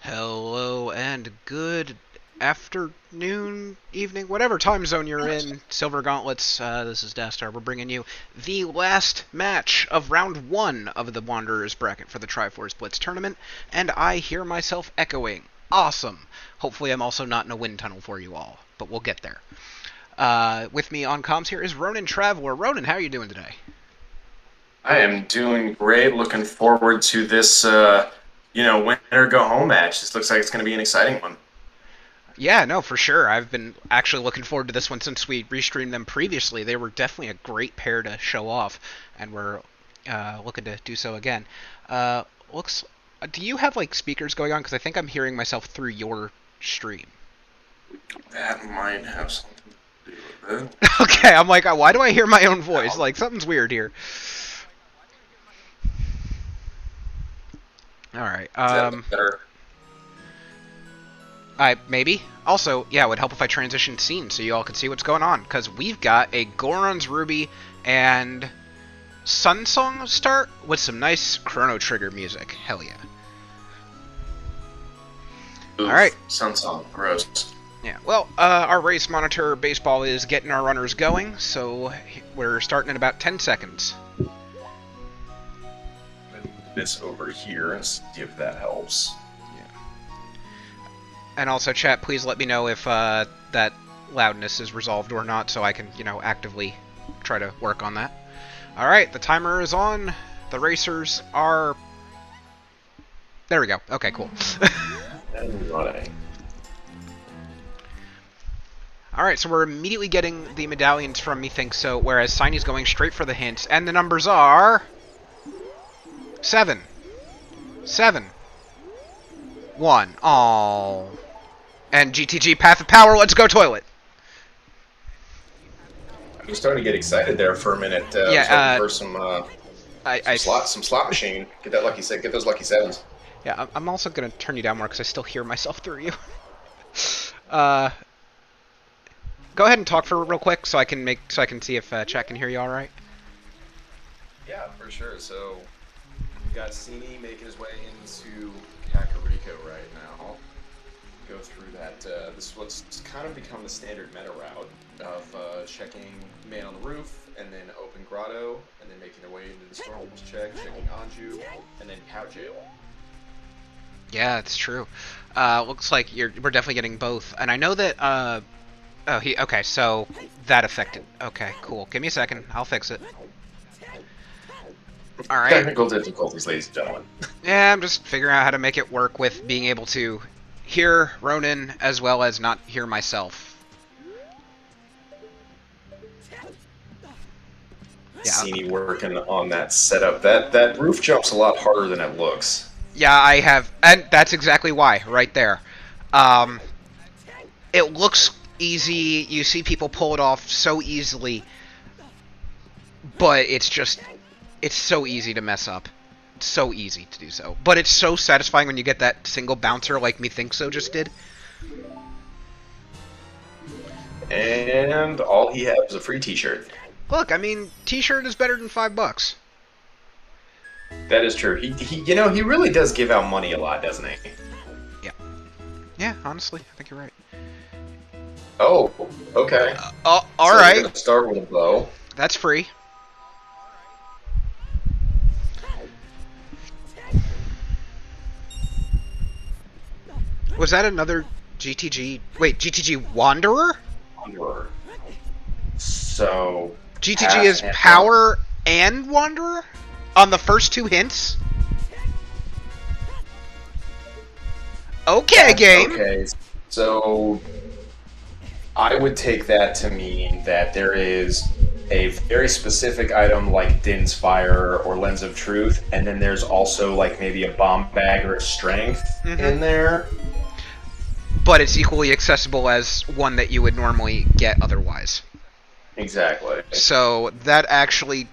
Hello and good afternoon, evening, whatever time zone you're in, Silver Gauntlets. This is Dastar. We're bringing you the last match of round one of the Wanderers bracket for the Triforce Blitz Tournament, and I hear myself echoing. Awesome. Hopefully I'm also not in a wind tunnel for you all, but we'll get there. With me on comms here is Ronan Traveler. Ronan, how are you doing today? I am doing great. Looking forward to this, winner go home match. This looks like it's going to be an exciting one. Yeah, no, for sure. I've been actually looking forward to this one since we restreamed them previously. They were definitely a great pair to show off, and we're looking to do so again. Looks. Do you have like speakers going on? Because I think I'm hearing myself through your stream. That might have something to do with it. Okay, I'm like, why do I hear my own voice? Like something's weird here. All right. Is that better? Maybe. Also, yeah, it would help if I transitioned scenes so you all could see what's going on, because we've got a Goron's Ruby and Sun Song start with some nice Chrono Trigger music. Hell yeah. Oof, Alright. Sun Song, gross. Yeah, well, our race monitor baseball is getting our runners going, so we're starting in about 10 seconds. Move this over here and see if that helps. And also, chat, please let me know if that loudness is resolved or not, so I can, actively try to work on that. Alright, the timer is on. The racers are... There we go. Okay, cool. And running. Alright, so we're immediately getting the medallions from methinkso, whereas Synii's going straight for the hints, and the numbers are... 7. 7. 1. Aww. And GTG Path of Power, let's go toilet. I'm just starting to get excited there for a minute. Yeah, for some slot machine. Get those lucky sevens. Yeah, I'm also gonna turn you down more because I still hear myself through you. Go ahead and talk for real quick so I can see if chat can hear you all right. Yeah, for sure. So we got Synii making his way into Kakariko right now. Go through that. This is what's kind of become the standard meta route of checking Man on the Roof, and then Open Grotto, and then making their way into the Stormwolves checking Anju, and then Cow Jail. Yeah, it's true. Looks like we're definitely getting both, and I know that. Okay, so that affected. Okay, cool. Give me a second. I'll fix it. All right. Technical difficulties, ladies and gentlemen. Yeah, I'm just figuring out how to make it work with being able to hear Ronan as well as not hear myself. Yeah. Synii working on that setup. That roof jump's a lot harder than it looks. Yeah, I have, and that's exactly why, right there. It looks easy, you see people pull it off so easily, but it's so easy to mess up. It's so easy to do so. But it's so satisfying when you get that single bouncer like methinkso just did. And all he has is a free t-shirt. Look, I mean, t-shirt is better than $5. That is true. He really does give out money a lot, doesn't he? Yeah. Yeah, honestly, I think you're right. Oh, okay. All so right. We're gonna start with a bow. That's free. Was that another GTG? Wait, GTG Wanderer? Wanderer. So GTG is Power and Wanderer? On the first two hints? Okay, game. Okay, so I would take that to mean that there is a very specific item like Din's Fire or Lens of Truth, and then there's also like maybe a bomb bag or a strength in there. But it's equally accessible as one that you would normally get otherwise. Exactly. So that actually,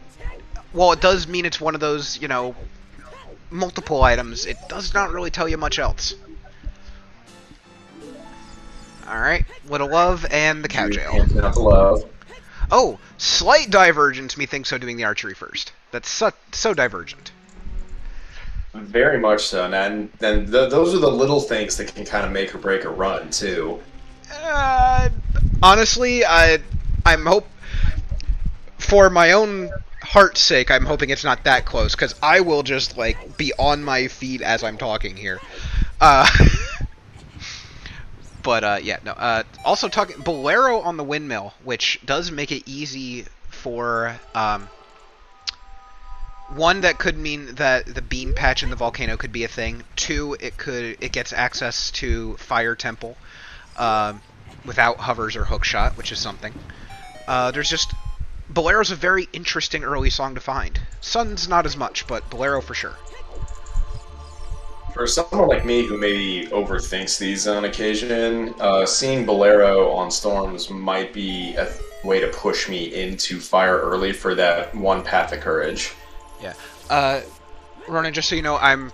well, it does mean it's one of those, multiple items. It does not really tell you much else. Alright, Little Love and the Cow Jail. Not the love. Oh, slight divergence, methinkso doing the archery first. That's so divergent. Very much so, and then those are the little things that can kind of make or break a run too. Uh, honestly, I'm hope for my own heart's sake, I'm hoping it's not that close, because I will just like be on my feet as I'm talking here. Uh, but yeah, no. Also talking Bolero on the windmill, which does make it easy for one, that could mean that the bean patch in the volcano could be a thing. Two, it gets access to Fire Temple without hovers or hookshot, which is something. There's just Bolero's a very interesting early song to find. Sun's not as much, but Bolero for sure. For someone like me who maybe overthinks these on occasion, seeing Bolero on Storms might be a way to push me into Fire early for that one path of courage. Yeah. Ronan, just so you know, I'm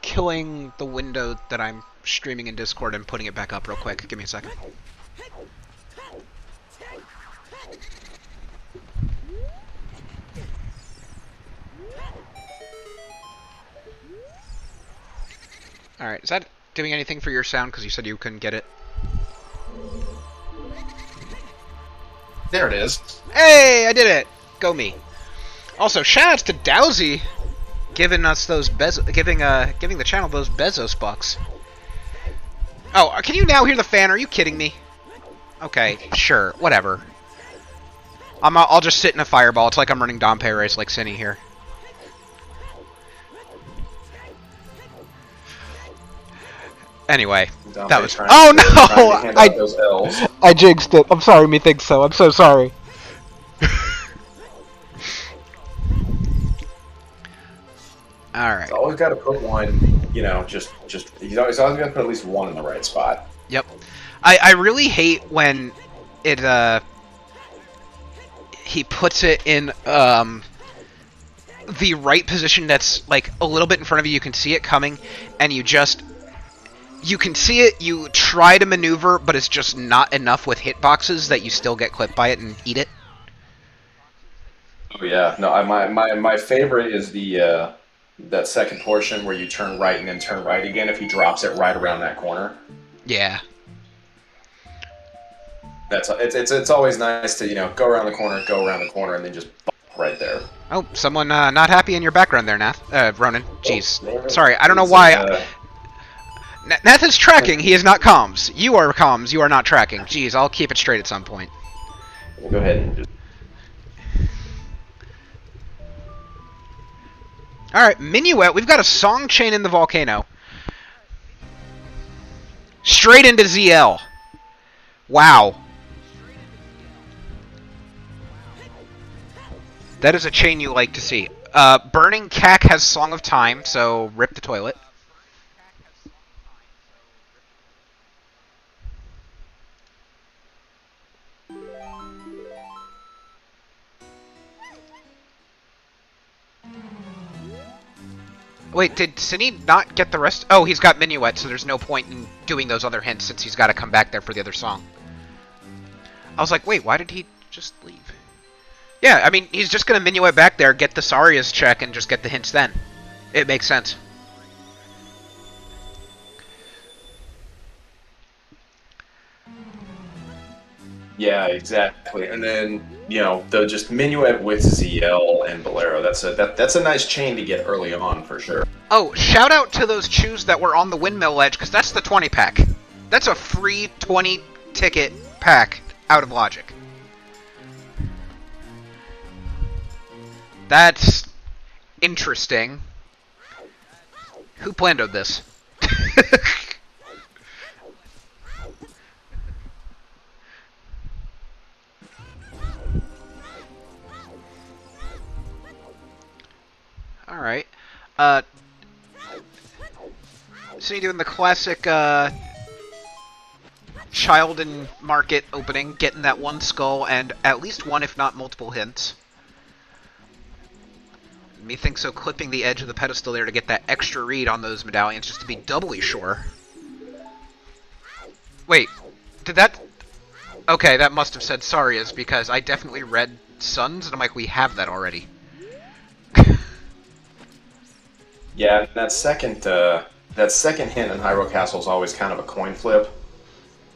killing the window that I'm streaming in Discord and putting it back up real quick. Give me a second. Alright, is that doing anything for your sound? Because you said you couldn't get it. There it is. Hey, I did it! Go me. Also, shoutouts to Dowsy giving us those giving the channel those Bezos bucks. Oh, can you now hear the fan? Are you kidding me? Okay, sure, whatever. I'll just sit in a fireball. It's like I'm running Dompe race like Synii here. Anyway, that was. Oh no! I jinxed it. I'm sorry, methinkso. I'm so sorry. Alright. Always got to put one, you know, he's always got to put at least one in the right spot. Yep. I really hate when it, he puts it in, the right position that's, like, a little bit in front of you, you can see it coming, and you can see it, you try to maneuver, but it's just not enough with hitboxes that you still get clipped by it and eat it. Oh yeah, no, my favorite is the, that second portion where you turn right and then turn right again if he drops it right around that corner. Yeah. It's always nice to, you know, go around the corner, and then just right there. Oh, someone not happy in your background there, Nath. Ronan. Jeez. Oh, sorry, I don't know why. Nath is tracking, he is not comms. You are comms, you are not tracking. Jeez, I'll keep it straight at some point. Well, go ahead and just... Alright, Minuet, we've got a song chain in the volcano. Straight into ZL. Wow. That is a chain you like to see. Burning Cack has Song of Time, so rip the toilet. Wait, did Synii not get the rest? Oh, he's got Minuet, so there's no point in doing those other hints since he's got to come back there for the other song. I was like, wait, why did he just leave? Yeah, I mean, he's just going to Minuet back there, get the Saria's check, and just get the hints then. It makes sense. Yeah, exactly. And then, you know, just Minuet with ZL and Bolero. That's a nice chain to get early on for sure. Oh, shout out to those chews that were on the windmill edge, because that's the 20 pack. That's a free 20 ticket pack out of Logic. That's interesting. Who planned this? Alright. So you're doing the classic, child and market opening, getting that one skull and at least one, if not multiple hints. Methinkso clipping the edge of the pedestal there to get that extra read on those medallions just to be doubly sure. Wait, did that... Okay, that must have said Saria's because I definitely read Suns and I'm like, we have that already. Yeah, and that second hint in Hyrule Castle is always kind of a coin flip.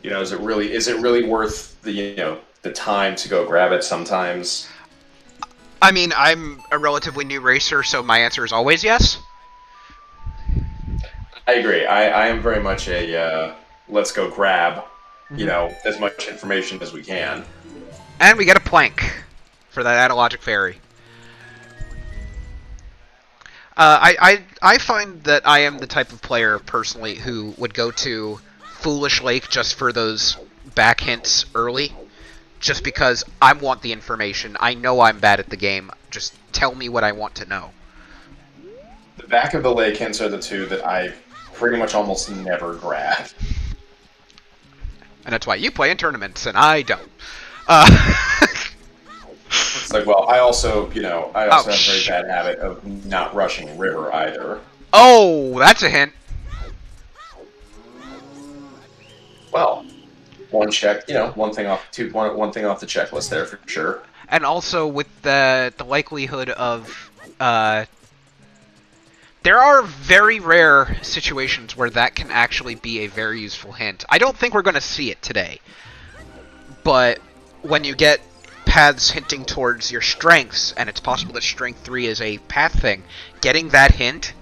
Is it really worth the time to go grab it sometimes? I mean, I'm a relatively new racer, so my answer is always yes. I agree. I am very much a let's go grab, Mm-hmm. as much information as we can. And we get a plank for that analogic fairy. I find that I am the type of player personally who would go to Foolish Lake just for those back hints early, just because I want the information. I know I'm bad at the game. Just tell me what I want to know. The back of the lake hints are the two that I pretty much almost never grab. And that's why you play in tournaments and I don't. Uh, It's like, well, I also oh, have a very bad habit of not rushing river either. oh, that's a hint. Well, one thing off one thing off the checklist there for sure. And also with the likelihood of there are very rare situations where that can actually be a very useful hint. I don't think we're going to see it today, but when you get paths hinting towards your strengths, and it's possible that Strength 3 is a path thing, getting that hint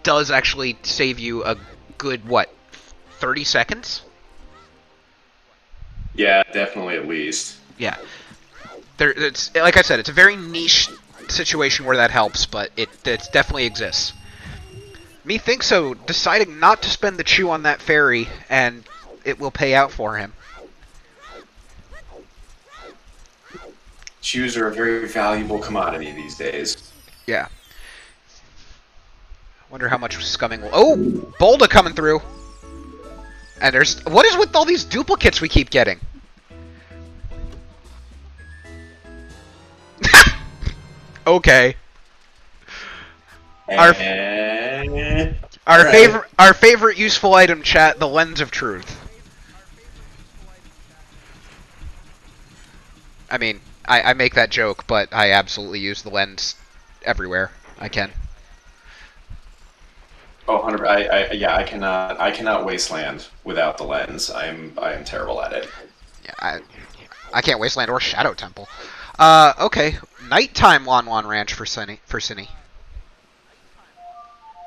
does actually save you a good, 30 seconds? Yeah, definitely at least. Yeah. It's like I said, it's a very niche situation where that helps, but it definitely exists. Methinkso deciding not to spend the chew on that fairy, and it will pay out for him. Shoes are a very valuable commodity these days. Yeah. Wonder how much scumming will... Oh! Bolda coming through! And there's... What is with all these duplicates we keep getting? Okay. Our right. our favorite useful item, chat, the Lens of Truth. I mean, I make that joke, but I absolutely use the lens everywhere I can. Oh, 100. I cannot wasteland without the lens. I am terrible at it. Yeah, I can't Wasteland or Shadow Temple. Okay. Nighttime Lon Lon Ranch for Synii.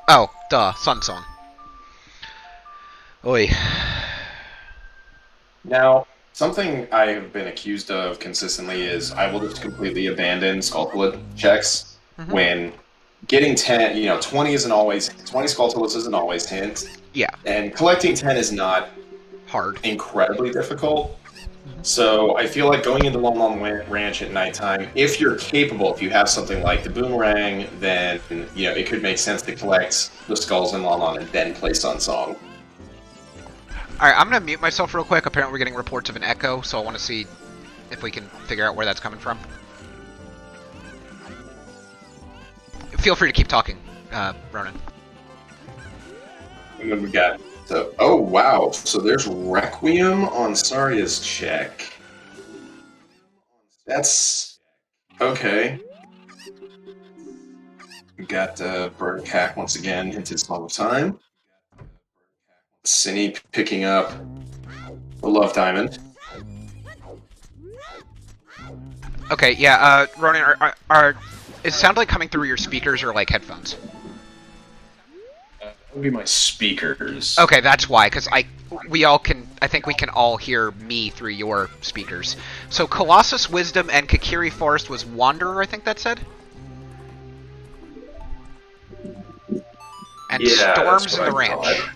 Oh, duh, Sun Song. Oi. Now, something I have been accused of consistently is I will just completely abandon Skulltulid checks Mm-hmm. when getting 10, 20 isn't always 20 Skulltulids isn't always hint, Yeah. and collecting 10 is not Hard. incredibly difficult. So I feel like going into Lon Lon Ranch at nighttime, if you're capable, if you have something like the boomerang, then it could make sense to collect the skulls in Lon Lon and then play Sun Song. Alright, I'm gonna mute myself real quick. Apparently we're getting reports of an echo, so I want to see if we can figure out where that's coming from. Feel free to keep talking, Ronan. And then we got oh wow, so there's Requiem on Saria's check. That's okay. We got Bird Cack once again hinted Song of Time. Synii picking up the Love Diamond. Okay, yeah, Ronan, it sounds like coming through your speakers or like headphones. That would be my speakers. Okay, that's why, because I think we can all hear me through your speakers. So Colossus Wisdom and Kakiri Forest was Wanderer, I think that said? And Yeah, Storms in the Ranch. Thought.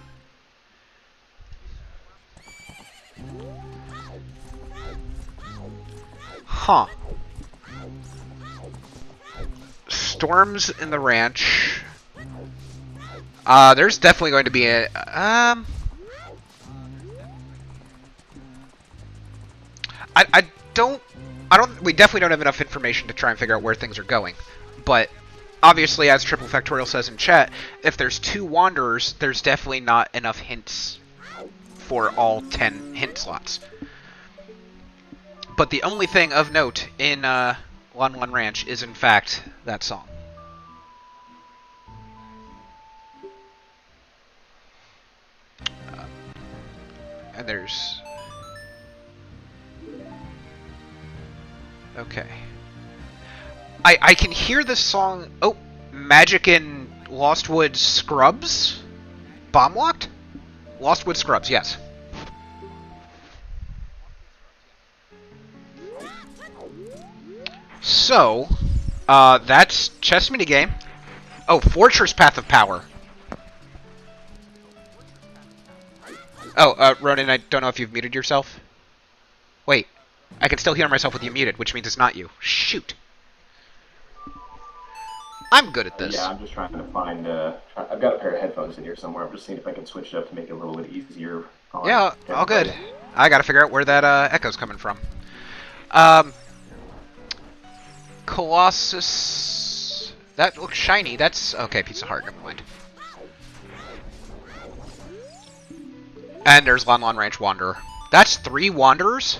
Huh. Storms in the Ranch. There's definitely going to be a... we definitely don't have enough information to try and figure out where things are going. But, obviously, as Triple Factorial says in chat, if there's 2 Wanderers, there's definitely not enough hints for all 10 hint slots. But the only thing of note in Lon Lon Ranch is, in fact, that song. And there's... Okay. I can hear this song... Oh, Magic in Lostwood Scrubs? Bomb Locked? Lostwood Scrubs, yes. So, that's chess minigame. Oh, Fortress Path of Power. Oh, Ronan, I don't know if you've muted yourself. Wait, I can still hear myself with you muted, which means it's not you. Shoot. I'm good at this. Yeah, I'm just trying to find. I've got a pair of headphones in here somewhere. I'm just seeing if I can switch it up to make it a little bit easier. Yeah, all good. I gotta figure out where that echo's coming from. Colossus. That looks shiny. That's okay. Piece of heart. Never mind. And there's Lon Lon Ranch Wanderer. That's 3 Wanderers?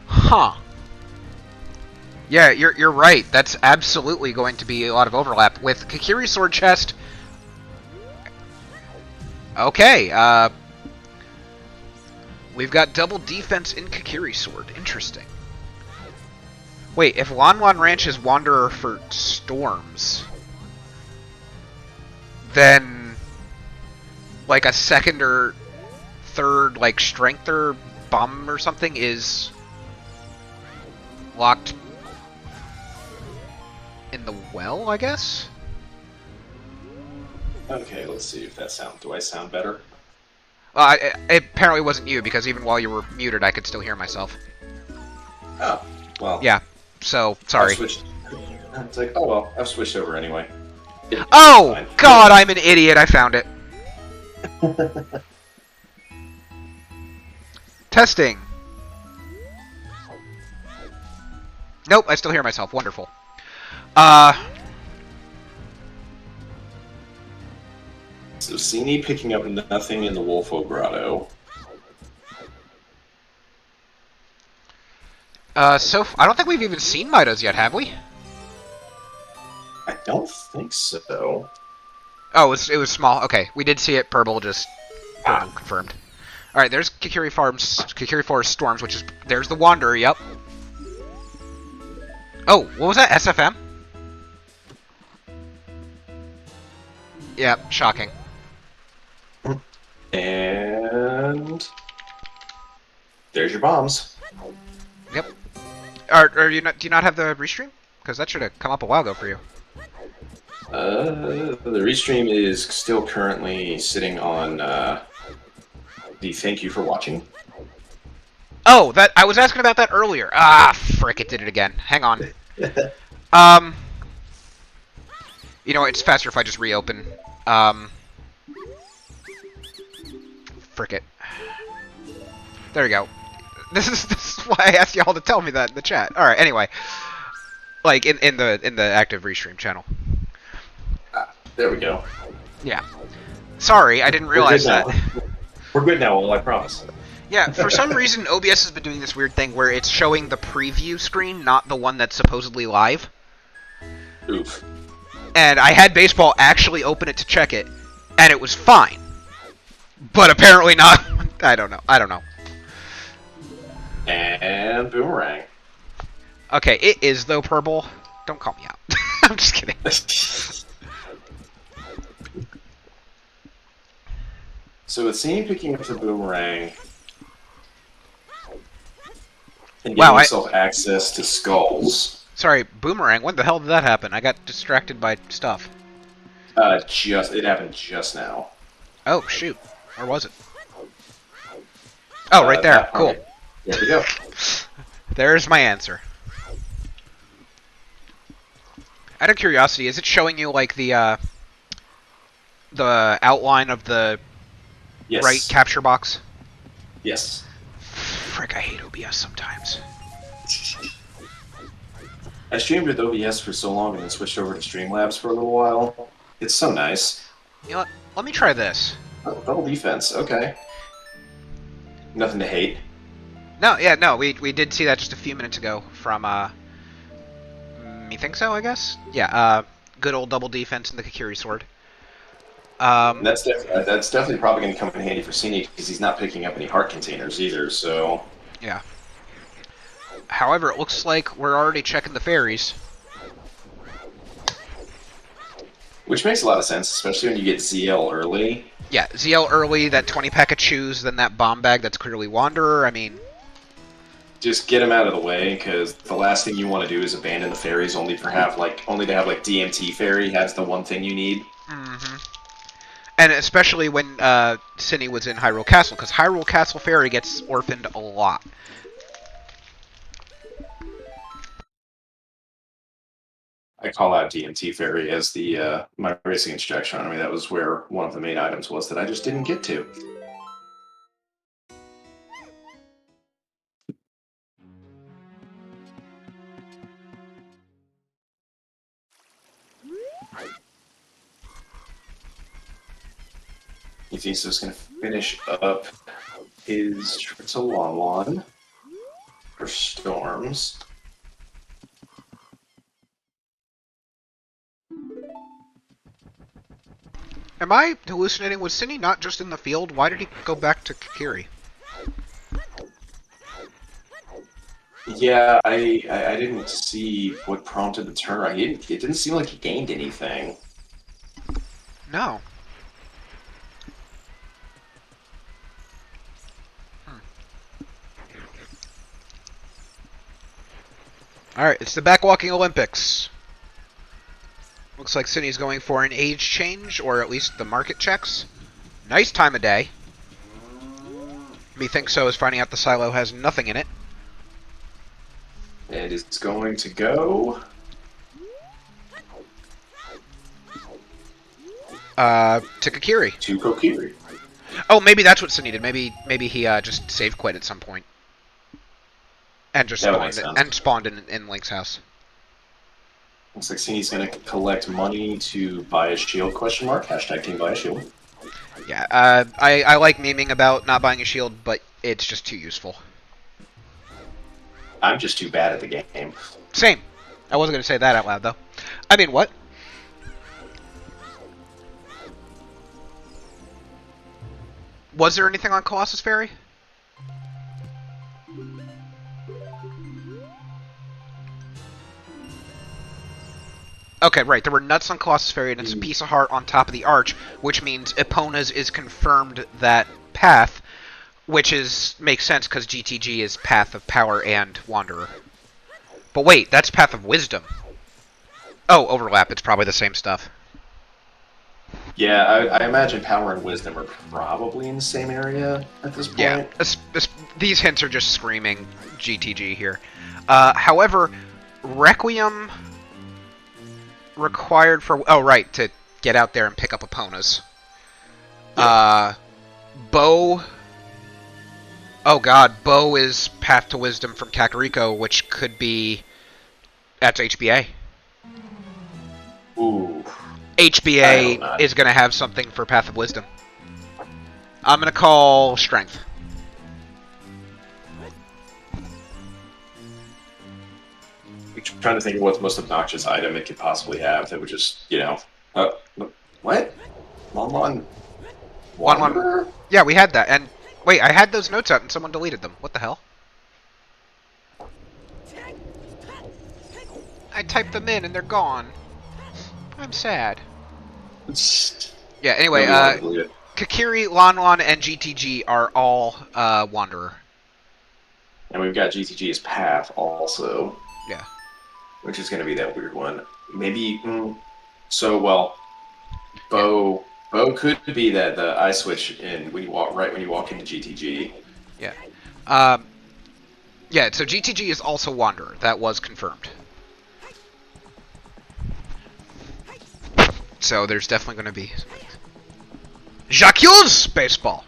Huh. Yeah, you're right. That's absolutely going to be a lot of overlap with Kakiri Sword Chest. Okay, we've got double defense in Kakiri Sword. Interesting. Wait, if Lon Lon Ranch is Wanderer for Storms, then like a second or third like Strength or Bomb or something is locked in the well, I guess? Okay, let's see if that sound. Do I sound better? It apparently wasn't you, because even while you were muted, I could still hear myself. Oh, well. Yeah, so, sorry. It's like, oh well, I've switched over anyway. Oh, God, I'm an idiot. I found it. Testing. Nope, I still hear myself. Wonderful. So Synii picking up nothing in the Wolfo Grotto. So I don't think we've even seen Midas yet, have we? I don't think so. Oh, it was small. Okay, we did see it. Purple confirmed. All right, there's Kakiri Forest Storms, which is there's the Wanderer. Yep. Oh, what was that? SFM? Yep, shocking. And there's your bombs. Yep. Are you not? Do you not have the restream? Because that should have come up a while ago for you. The restream is still currently sitting on the thank you for watching. Oh, that I was asking about that earlier. Ah, frick! It did it again. Hang on. You know, it's faster if I just reopen. Frick it. There we go. This is why I asked y'all to tell me that in the chat. All right. Anyway, like in the active restream channel. There we go. Yeah. Sorry, I didn't realize that. We're good now, Will, I promise. Yeah, for some reason, OBS has been doing this weird thing where it's showing the preview screen, not the one that's supposedly live. Oof. And I had Baseball actually open it to check it, and it was fine. But apparently not. I don't know. And Boomerang. Okay, it is, though, Purple. Don't call me out. I'm just kidding. So with Synii picking up the Boomerang and Wow, giving himself access to skulls. Sorry, Boomerang, when the hell did that happen? I got distracted by stuff. It happened just now. Oh, shoot. Where was it? Oh, right there. Cool. There we go. There's my answer. Out of curiosity, is it showing you, like, the outline of the Yes. right capture box? Yes. Frick, I hate OBS sometimes. I streamed with OBS for so long and then switched over to Streamlabs for a little while. It's so nice. You know what? Let me try this. Oh, double defense, okay. Nothing to hate. No, yeah, no, we did see that just a few minutes ago from methinkso, I guess? Yeah, good old double defense in the Kakiri sword. And that's definitely probably going to come in handy for Synii because he's not picking up any heart containers either. So Yeah. However, it looks like we're already checking the fairies. which makes a lot of sense, especially when you get ZL early. Yeah, ZL early, that 20-pack of chews, then that bomb bag that's clearly Wanderer. I mean, Just get him out of the way because the last thing you want to do is abandon the fairies only to have like DMT fairy has the one thing you need. mm-hmm. And especially when Synii was in Hyrule Castle, because Hyrule Castle Fairy gets orphaned a lot. I call out DMT fairy as the my racing instruction. I mean, that was where one of the main items was that I just didn't get to. Methinso's going to finish up his trip to Lon for storms. Am I hallucinating? Was Synii not just in the field? Why did he go back to Kakiri? Yeah, I didn't see what prompted the turnaround. It didn't seem like he gained anything. No. Alright, it's the backwalking Olympics. Looks like Synnii's going for an age change, or at least the market checks. Nice time of day. Methinkso is finding out the silo has nothing in it. And it's going to go... To Kakiri. to Kokiri. Oh, maybe that's what Synii did. Maybe he just save quit at some point. And just spawned in Link's house. Looks like Synnii's going to collect money to buy a shield, question mark. Hashtag team buy a shield. Yeah, I like memeing about not buying a shield, but it's just too useful. I'm just too bad at the game. Same. I wasn't going to say that out loud, though. I mean, what? Was there anything on Colossus Ferry? Okay, right. There were nuts on Colossus Ferry, and it's a piece of heart on top of the arch, which means Epona's is confirmed that path, which makes sense because GTG is Path of Power and Wanderer. But wait, that's Path of Wisdom. Oh, overlap. It's probably the same stuff. Yeah, I imagine power and wisdom are probably in the same area at this point. Yeah, these hints are just screaming GTG here. However, Requiem required for... Oh, right, to get out there and pick up Epona's. Yeah. Bow... Oh god, Bow is Path to Wisdom from Kakariko, which could be... That's HBA. Ooh. HBA is going to have something for Path of Wisdom. I'm going to call Strength. I'm trying to think of what the most obnoxious item it could possibly have that would just, what? Lon? Wanderer? Yeah, we had that. And wait, I had those notes out and someone deleted them. What the hell? I typed them in and they're gone. I'm sad. Yeah, anyway, Kakiri, Lon, and GTG are all Wanderer. And we've got GTG as Path also. Yeah. Which is going to be that weird one. Maybe, Bow could be that the eye switch when you walk into GTG. Yeah. Yeah, so GTG is also Wanderer. That was confirmed. So there's definitely going to be... Jacques baseball!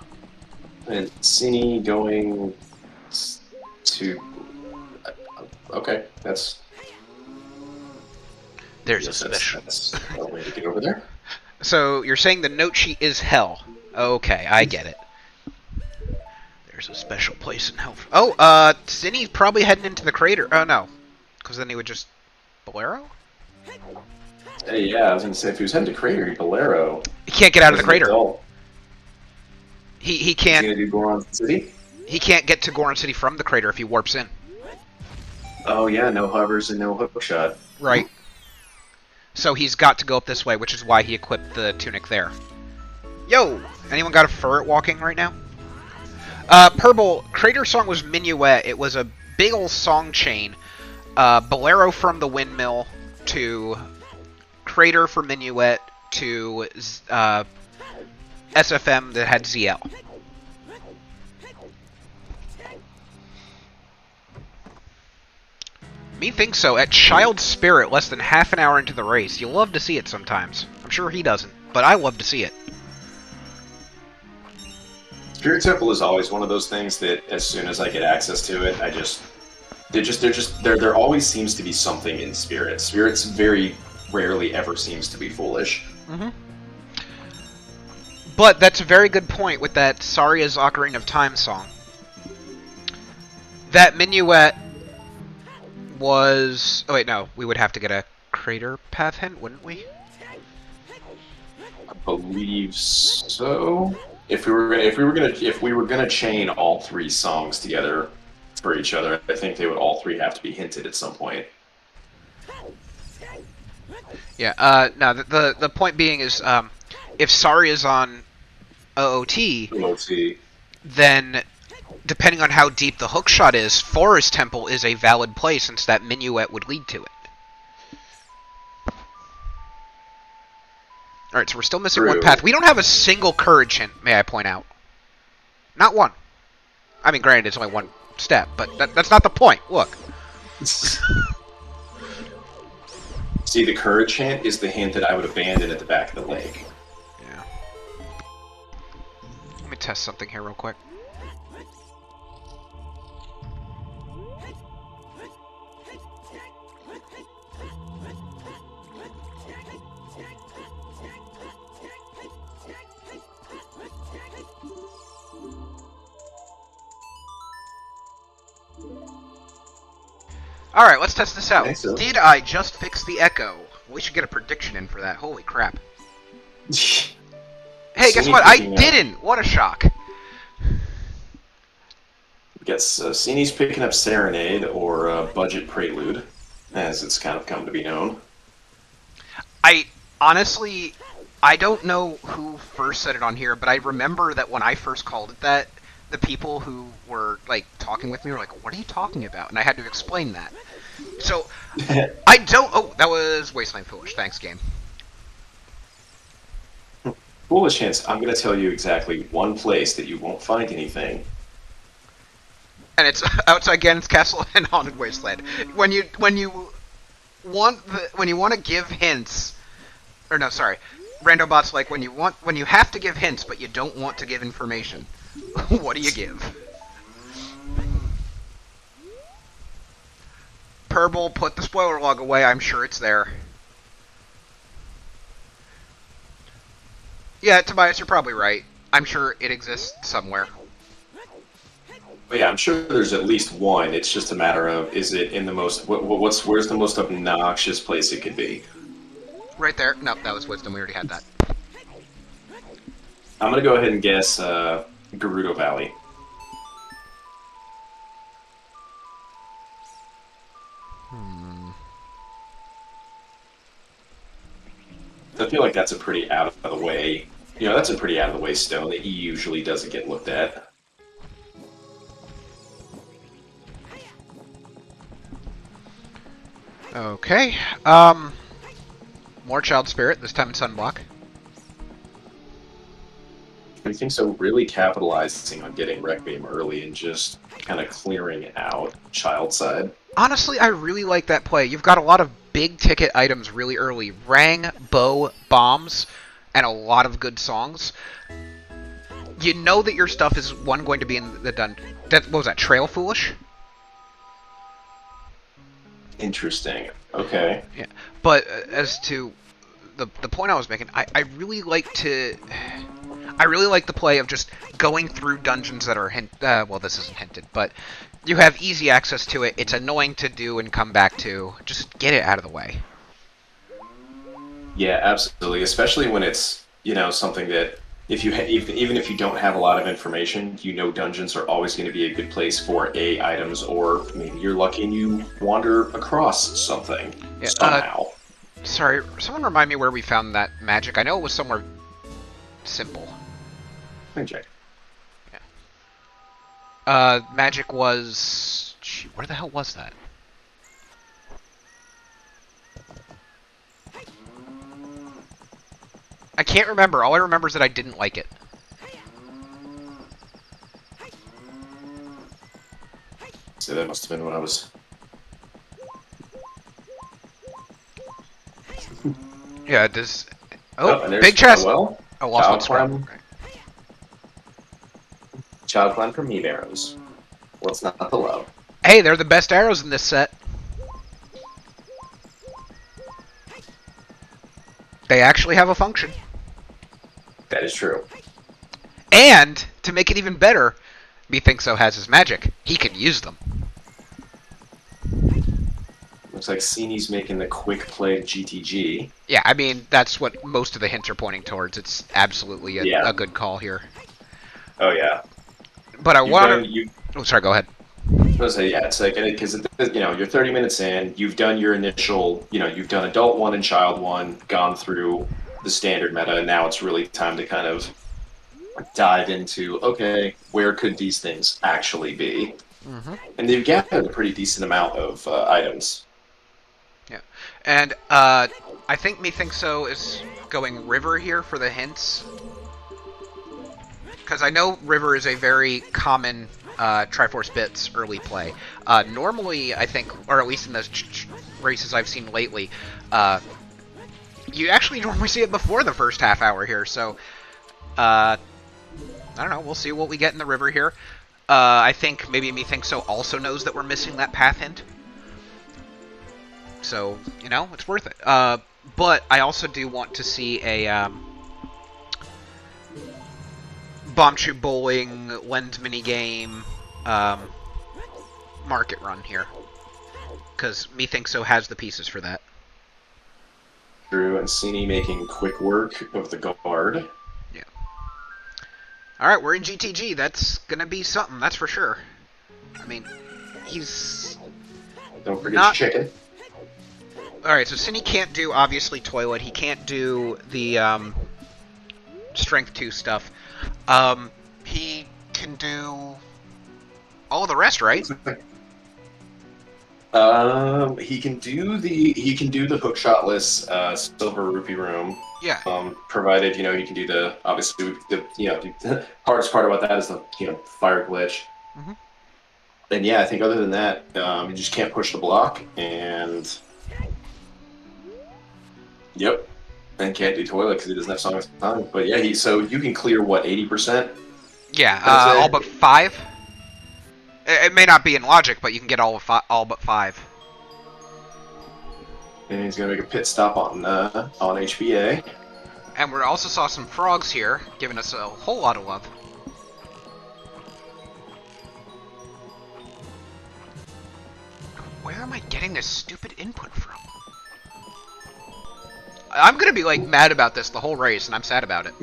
And Synii going to... Okay, that's... There's a special... That's a way to get over there. So you're saying the note sheet is hell. Okay, I get it. There's a special place in hell. Oh, Synnii's probably heading into the crater. Oh, no. Because then he would just Bolero? Hey, yeah, I was gonna say if he was heading to Crater, Bolero He can't get out of as the an crater. adult, He is he can't gonna do Goron City? he can't get to Goron City from the crater if he warps in. Oh yeah, no hovers and no hookshot. Right. So he's got to go up this way, which is why he equipped the tunic there. Yo! Anyone got a ferret walking right now? Purple, Crater Song was Minuet. It was a big ol' song chain. Bolero from the windmill to Crater for Minuet to SFM that had ZL. Methinkso at Child Spirit less than half an hour into the race. You love to see it sometimes. I'm sure he doesn't, but I love to see it. Spirit Temple is always one of those things that as soon as I get access to it, there always seems to be something in Spirit. Spirit's very rarely ever seems to be foolish. Mm-hmm. But that's a very good point with that Saria's Ocarina of Time song. That Minuet was... Oh wait, no. We would have to get a crater path hint, wouldn't we? I believe so. If we were gonna chain all three songs together for each other, I think they would all three have to be hinted at some point. Yeah, no, the point being is, if Sari is on OoT, OoT. then depending on how deep the hookshot is, Forest Temple is a valid play since that Minuet would lead to it. Alright, so we're still missing one path. We don't have a single courage hint, may I point out. Not one. I mean, granted, it's only one step, but that's not the point. Look. See, the courage hint is the hint that I would abandon at the back of the lake. Yeah. Let me test something here real quick. Alright, let's test this out. Okay, so. Did I just fix the echo? We should get a prediction in for that. Holy crap. Hey, guess what? I didn't! What a shock. Guess Synnii's picking up Serenade, or Budget Prelude, as it's kind of come to be known. Honestly, I don't know who first said it on here, but I remember that when I first called it that, the people who were, like, talking with me were like, what are you talking about? And I had to explain that. So, I don't... Oh, that was Wasteland Foolish. Thanks, game. Foolish hints, I'm going to tell you exactly one place that you won't find anything. And it's outside Ganon's Castle and Haunted Wasteland. When you want to give hints... Or no, sorry. Randobot's like, when you have to give hints, but you don't want to give information. What do you give? Purple, put the spoiler log away. I'm sure it's there. Yeah, Tobias, you're probably right. I'm sure it exists somewhere. But yeah, I'm sure there's at least one. It's just a matter of, is it in the most... where's the most obnoxious place it could be? Right there. Nope, that was Wisdom. We already had that. I'm going to go ahead and guess Gerudo Valley. I feel like that's a pretty out of the way... You know, that's a pretty out of the way stone that usually doesn't get looked at. Okay. More Child Spirit, this time in Sunblock. I think so. Really capitalizing on getting Requiem early and just kind of clearing out Child side. Honestly, I really like that play. You've got a lot of big-ticket items really early. Rang, bow, bombs, and a lot of good songs. You know that your stuff is, one, going to be in the dungeon. What was that, Trail Foolish? Interesting. Okay. Yeah, but as to the point I was making, I really like to... I really like the play of just going through dungeons that are well, this isn't hinted, but You have easy access to it. It's annoying to do and come back to. Just get it out of the way. Yeah, absolutely. Especially when it's, something that if you even if you don't have a lot of information, dungeons are always going to be a good place for items, or maybe you're lucky and you wander across something Yeah, somehow. Sorry, someone remind me where we found that magic. I know it was somewhere simple. Okay. Magic was... where the hell was that? I can't remember. All I remember is that I didn't like it. So that must have been when I was... Yeah, does... and there's, big chest! well, Oh, lost one scrub. Child climb from Eve arrows. What's not the love? Hey, they're the best arrows in this set. They actually have a function. That is true. And, to make it even better, methinkso has his magic. He can use them. Looks like Sinii's making the quick play to GTG. Yeah, I mean, that's what most of the hints are pointing towards. It's absolutely a good call here. Oh, yeah. But I want to... Oh, sorry, go ahead. I was going to say, yeah, it's like, because, you're 30 minutes in, you've done your initial, you've done Adult 1 and Child 1, gone through the standard meta, and now it's really time to kind of dive into, okay, where could these things actually be? Mm-hmm. And they've gathered a pretty decent amount of items. Yeah. And I think methinkso is going River here for the hints. Because I know River is a very common Triforce Blitz early play. Normally, I think, or at least in the races I've seen lately, you actually normally see it before the first half hour here. So, I don't know. We'll see what we get in the River here. I think maybe methinkso also knows that we're missing that path hint. So, it's worth it. But I also do want to see a... Bombchu Bowling, Lens minigame, market run here. Because methinkso has the pieces for that. True, and Synii making quick work of the guard. Yeah. Alright, we're in GTG. That's gonna be something, that's for sure. I mean, he's... Don't forget chicken. Alright, so Synii can't do, obviously, Toilet. He can't do the, Strength 2 stuff. He can do all of the rest, right? He can do the hookshotless silver rupee room. Yeah. Provided he can do the obviously the hardest part about that is the fire glitch. Mm-hmm. And yeah, I think other than that, you just can't push the block and yep. And can't do Toilet because he doesn't have Song of Time. But yeah, so you can clear what 80%. Yeah, all but 5. It may not be in logic, but you can get all but 5. And he's gonna make a pit stop on HBA. And we also saw some frogs here, giving us a whole lot of love. Where am I getting this stupid input from? I'm gonna be mad about this the whole race, and I'm sad about it.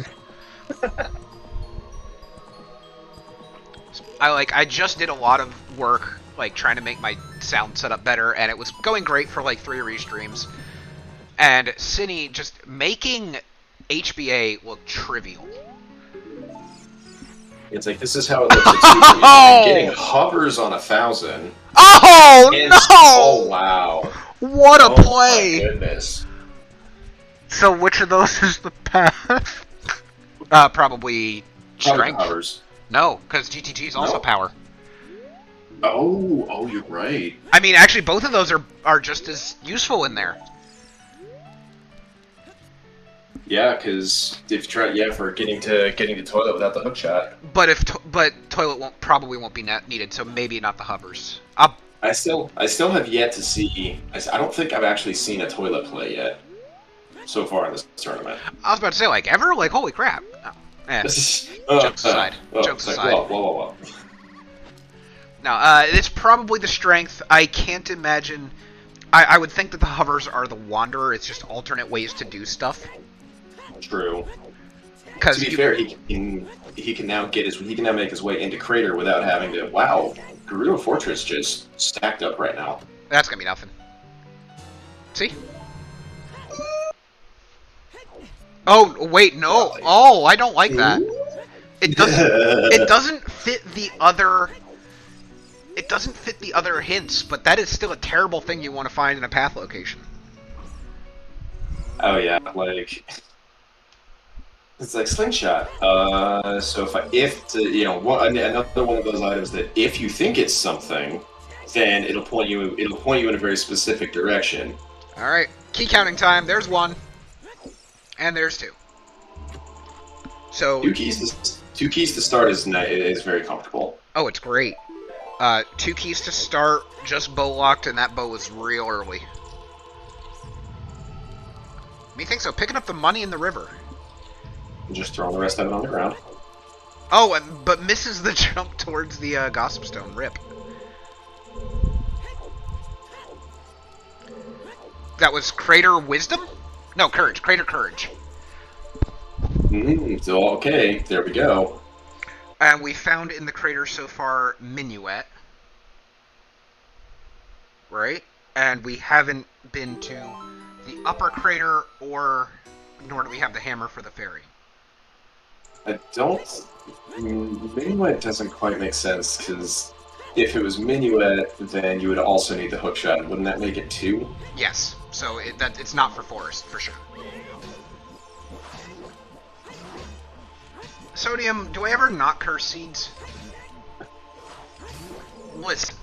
I just did a lot of work trying to make my sound setup better, and it was going great for 3 restreams. And Synii just making HBA look trivial. It's this is how it looks. I'm getting hovers on 1,000. Oh no! Oh wow! What a play! My goodness. So which of those is the path? Probably strength. Hovers. No, because GTG is also power. Oh, you're right. I mean, actually, both of those are just as useful in there. Yeah, because if you try, for getting to Toilet without the hook shot. But Toilet probably won't be needed, so maybe not the hovers. I still have yet to see. I don't think I've actually seen a Toilet play yet. So far in this tournament. I was about to say, ever? Holy crap. Oh, jokes aside. Jokes aside. Whoa. No, it's probably the strength. I can't imagine... I would think that the hovers are the Wanderer. It's just alternate ways to do stuff. True. To Because be fair, he can now make his way into Crater without having to. Wow, Gerudo Fortress just stacked up right now. That's gonna be nothing. See? Oh wait, no. Oh, I don't like that. It doesn't. It doesn't fit the other. It doesn't fit the other hints, but that is still a terrible thing you want to find in a path location. Oh yeah, like it's like slingshot. So another one of those items that if you think it's something, then it'll point you in a very specific direction. All right, key counting time. There's one, and there's two. So two keys to start is very comfortable. Oh, it's great. 2 keys to start, just bow locked, and that bow was real early. Methinkso, picking up the money in the river. And just throwing the rest of it on the ground. Oh, but misses the jump towards the Gossip Stone. Rip. That was Crater Wisdom? No, Courage. Crater Courage. So, okay, there we go. And we found in the crater so far Minuet. Right? And we haven't been to the upper crater, nor do we have the hammer for the fairy. Minuet doesn't quite make sense, because if it was Minuet, then you would also need the hookshot. Wouldn't that make it 2? Yes. So it's not for Forest, for sure. Sodium, do I ever not curse seeds? Listen.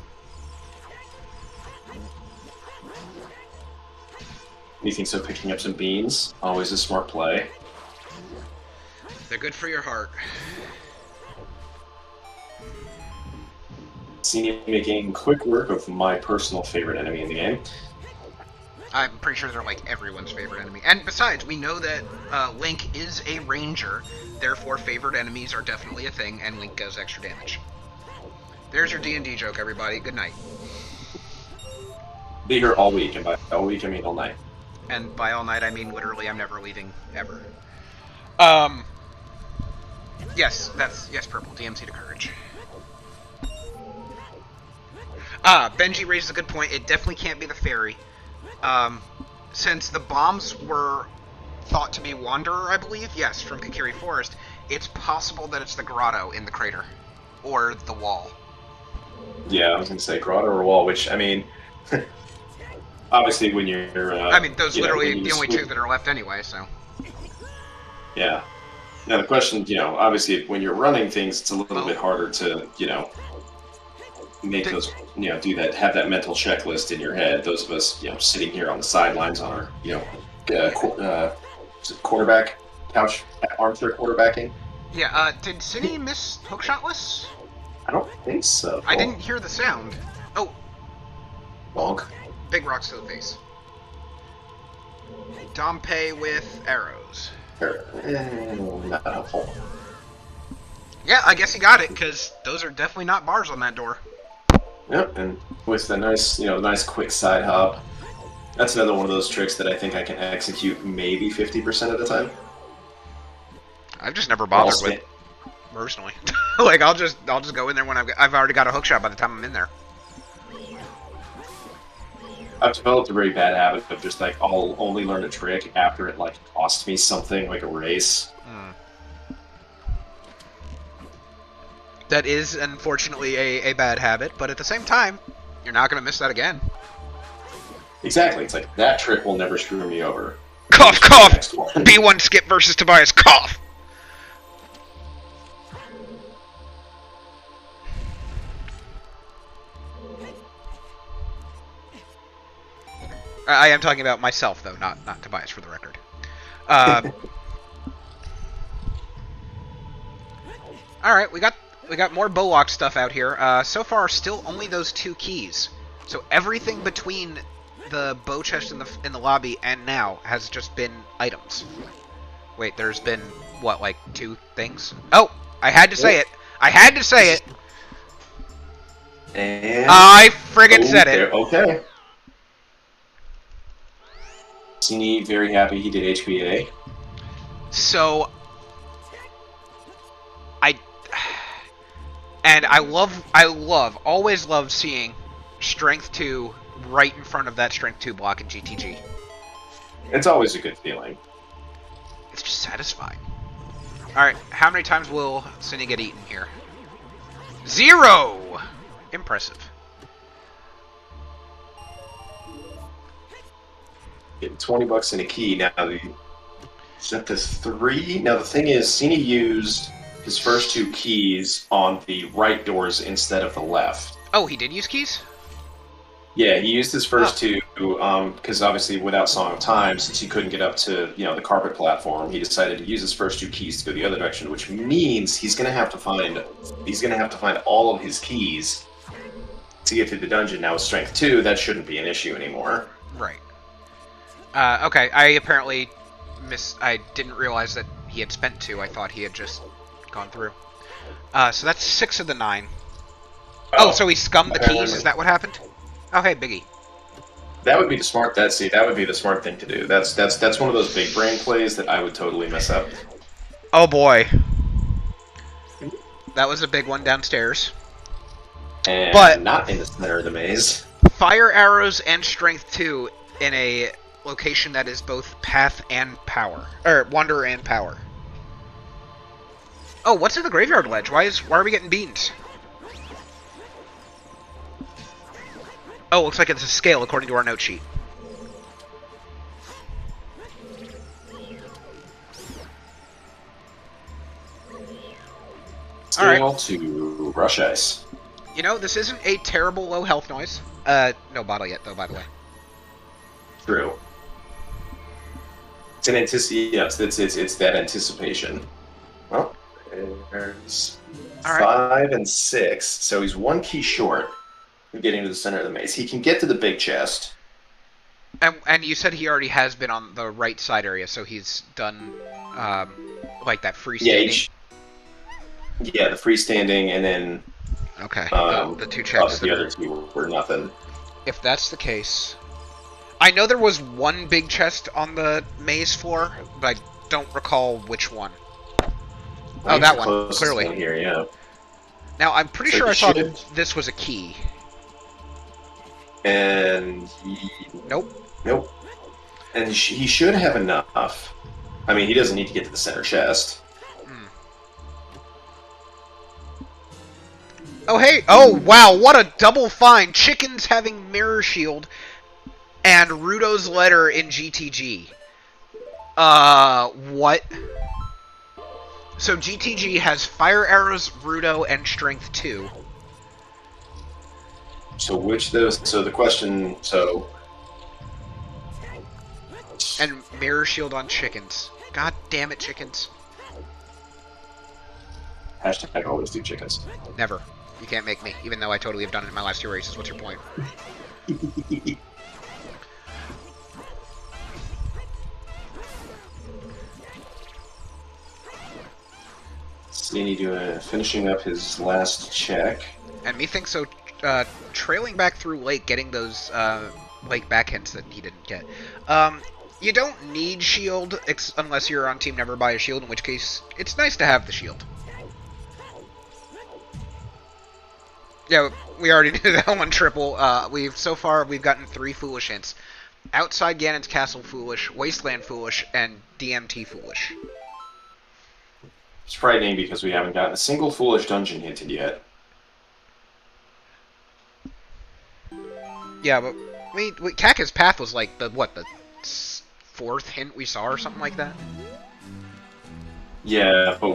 Methinkso picking up some beans, always a smart play. They're good for your heart. Synii making quick work of my personal favorite enemy in the game. I'm pretty sure they're like everyone's favorite enemy. And besides, we know that Link is a ranger, therefore favorite enemies are definitely a thing, and Link does extra damage. There's your D&D joke, everybody. Good night. Be here all week, and by all week I mean all night. And by all night, I mean literally I'm never leaving, ever. Yes, Purple. DMC to Courage. Benji raises a good point. It definitely can't be the fairy. Since the bombs were thought to be Wanderer, I believe, yes, from Kakiri Forest, it's possible that it's the grotto in the crater. Or the wall. Yeah, I was going to say grotto or wall, which, I mean, obviously when you're... I mean, those literally the only two that are left anyway, so... Yeah. Now the question, obviously when you're running things, it's a little bit harder to, make those, do that, have that mental checklist in your head. Those of us, sitting here on the sidelines on our, quarterback couch, armchair quarterbacking. Yeah, did Synii miss hookshotless? I don't think so. I didn't hear the sound. Oh. Bonk. Big rocks to the face. Dompe with arrows. Not helpful. Yeah, I guess he got it, because those are definitely not bars on that door. Yep, and with the nice, nice quick side hop. That's another one of those tricks that I think I can execute maybe 50% of the time. I've just never bothered with, personally. Like I'll just go in there when I've already got a hookshot by the time I'm in there. I've developed a very bad habit of just like I'll only learn a trick after it like costs me something like a race. That is unfortunately a bad habit, but at the same time, you're not going to miss that again. Exactly. It's like that trick will never screw me over. Cough, cough. B1 skip versus Tobias. Cough. I am talking about myself, though, not Tobias, for the record. All right, we got more Bowlock stuff out here. So far, still only those 2 keys. So everything between the bow chest in the lobby and now has just been items. Wait, there's been what, like 2 things? Oh, I had to say it. I had to say it. And I friggin' said it. Okay. Synii very happy he did HPA. So I always love seeing Strength 2 right in front of that Strength 2 block in GTG. It's always a good feeling. It's just satisfying. Alright, how many times will Synii get eaten here? 0! Impressive. Getting $20 in a key. Now, is that the 3? Now, the thing is, Synii used his first 2 keys on the right doors instead of the left. Oh, he did use keys? Yeah, he used his first 2, because obviously without Song of Time, since he couldn't get up to, the carpet platform, he decided to use his first 2 keys to go the other direction, which means he's gonna have to find all of his keys to get through the dungeon. Now with Strength 2, that shouldn't be an issue anymore. Right. Okay, I didn't realize that he had spent 2. I thought he had just gone through. So that's 6 of the 9. Oh, so he scummed the keys? Is that what happened? Oh, hey, Biggie. That would be the smart. That would be the smart thing to do. That's one of those big brain plays that I would totally mess up. Oh boy, that was a big one downstairs. And but not in the center of the maze. Fire arrows and Strength 2 in a location that is both path and power, or wonder and power. Oh, what's in the graveyard ledge? Why are we getting beans? Oh, looks like it's a scale according to our note sheet. Scale to Rush Ice. You know, this isn't a terrible low health noise. No bottle yet, though, by the way. True. It's an it's that anticipation. Well, there's 5 and 6, so he's 1 key short of getting to the center of the maze. He can get to the big chest. And you said he already has been on the right side area, so he's done, like that freestanding. Yeah, the freestanding, and then okay, the 2 checks. The other 2 were nothing. If that's the case, I know there was 1 big chest on the maze floor, but I don't recall which one. Oh, that one, clearly. One here, yeah. Now, I'm pretty sure I saw this was a key. And Nope. And he should have enough. I mean, he doesn't need to get to the center chest. Oh, hey! Oh, wow, what a double find! Chickens having Mirror Shield and Rudo's Letter in GTG. What? So GTG has Fire Arrows, Rudo, and Strength 2. So which those? So the question. And Mirror Shield on chickens. God damn it, chickens. Hashtag always do chickens. Never. You can't make me, even though I totally have done it in my last 2 races. What's your point? Synii finishing up his last check. And methinkso trailing back through Lake, getting those Lake back hints that he didn't get. You don't need shield unless you're on Team Never Buy a Shield, in which case it's nice to have the shield. Yeah, we already knew that one triple. So far we've gotten 3 foolish hints. Outside Ganon's Castle foolish, Wasteland foolish, and DMT foolish. It's frightening because we haven't gotten a single foolish dungeon hinted yet. Yeah, but I mean, Kaka's Path was like the 4th hint we saw or something like that. Yeah, but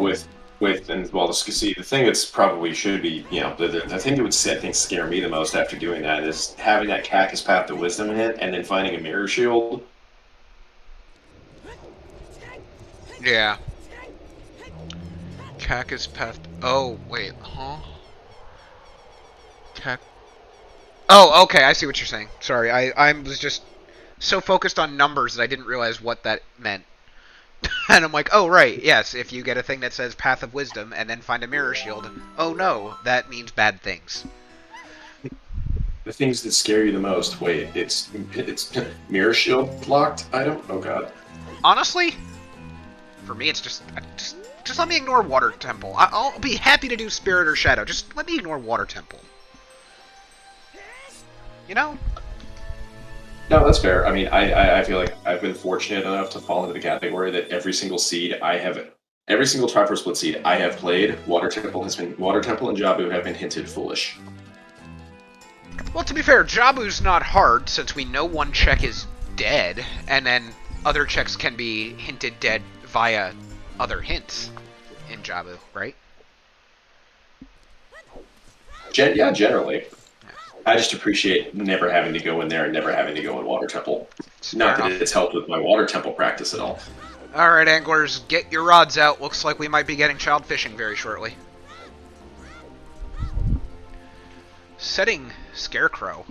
see, the thing that's probably should be, the thing that would scare me the most after doing that is having that Cactus Path to Wisdom hit and then finding a Mirror Shield. Yeah. Cactus Path. Oh, wait, huh? Oh, okay, I see what you're saying. Sorry, I was just so focused on numbers that I didn't realize what that meant. And I'm like, oh, right, yes, if you get a thing that says Path of Wisdom and then find a Mirror Shield, oh no, that means bad things. The things that scare you the most. Wait, it's mirror shield locked item. Oh god. Honestly, for me, it's just let me ignore Water Temple. I'll be happy to do Spirit or Shadow. Just let me ignore Water Temple. You know? No, that's fair. I mean, I feel like I've been fortunate enough to fall into the category that every single Triforce Blitz seed I have played, Water Temple and Jabu have been hinted foolish. Well, to be fair, Jabu's not hard, since we know one check is dead, and then other checks can be hinted dead via other hints in Jabu, right? Yeah, generally. I just appreciate never having to go in there and never having to go in Water Temple. Not that it's helped with my Water Temple practice at all. Alright, anglers, get your rods out. Looks like we might be getting child fishing very shortly. Setting Scarecrow.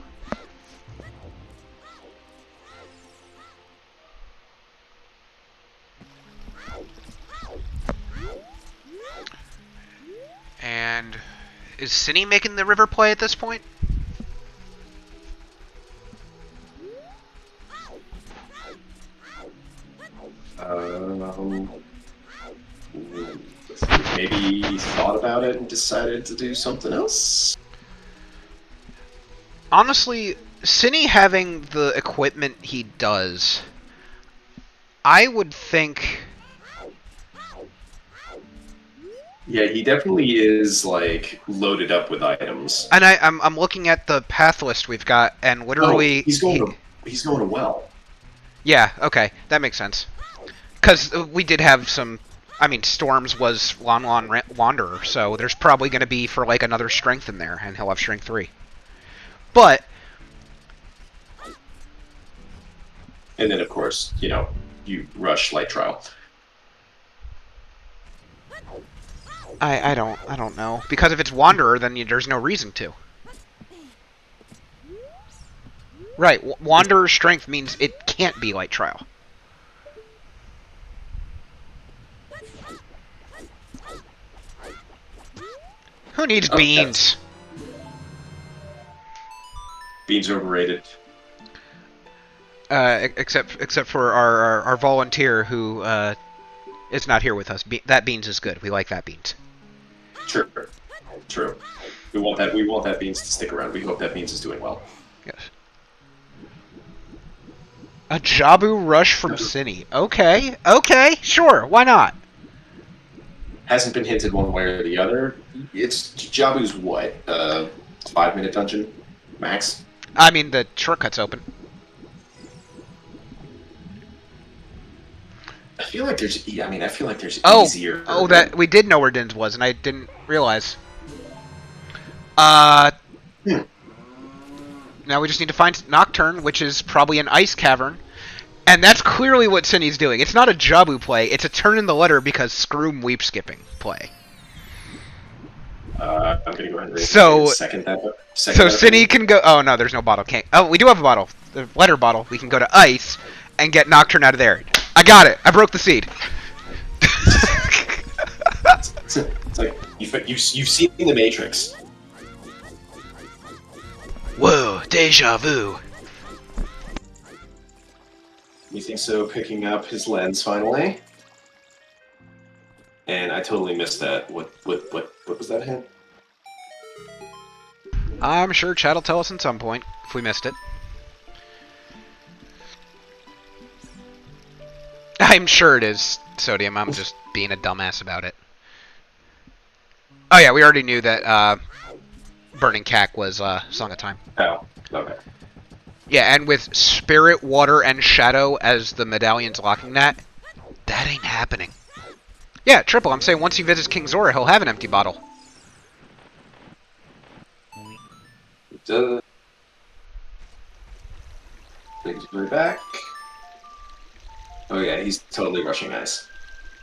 And is Synii making the river play at this point? Maybe he thought about it and decided to do something else? Honestly, Synii having the equipment he does, I would think... Yeah, he definitely is, like, loaded up with items. And I'm looking at the path list we've got, and literally... Oh, he's going to well. Yeah, okay, that makes sense. Because we did have some... I mean, Storms was Lon Wanderer, so there's probably going to be for, like, another strength in there, and he'll have strength 3. But... And then, of course, you know, you rush Light Trial. I don't know. Because if it's Wanderer, then there's no reason to. Right, Wanderer's strength means it can't be Light Trial. Who needs beans? Beans are overrated. Except for our volunteer who is not here with us. That beans is good. We like that beans. True. We want that beans to stick around. We hope that beans is doing well. Yes. A Jabu rush from Synii. Okay, sure, why not? Hasn't been hinted one way or the other. It's Jabu's what? 5-minute dungeon max. I mean, the shortcut's open. I feel like there's easier. Oh, that we did know where Din's was, and I didn't realize. Now we just need to find Nocturne, which is probably an ice cavern. And that's clearly what Synnii's doing. It's not a Jabu play, it's a turn in the letter because screw weep skipping play. I'm gonna go ahead and second that. So Synii can go... Oh, no, there's no bottle. Oh, we do have a bottle. The letter bottle. We can go to ice and get Nocturne out of there. I got it. I broke the seed. It's like you've seen the Matrix. Whoa, deja vu. Methinkso picking up his lens finally, and I totally missed that. What was that hint? I'm sure Chad will tell us at some point if we missed it. I'm sure it is sodium. I'm just being a dumbass about it. Oh yeah, we already knew that Burning Cack was Song of Time. Oh, okay. Yeah, and with Spirit, Water, and Shadow as the medallions locking that ain't happening. Yeah, triple. I'm saying once he visits King Zora, he'll have an empty bottle. Brings me back. Oh yeah, he's totally rushing ice.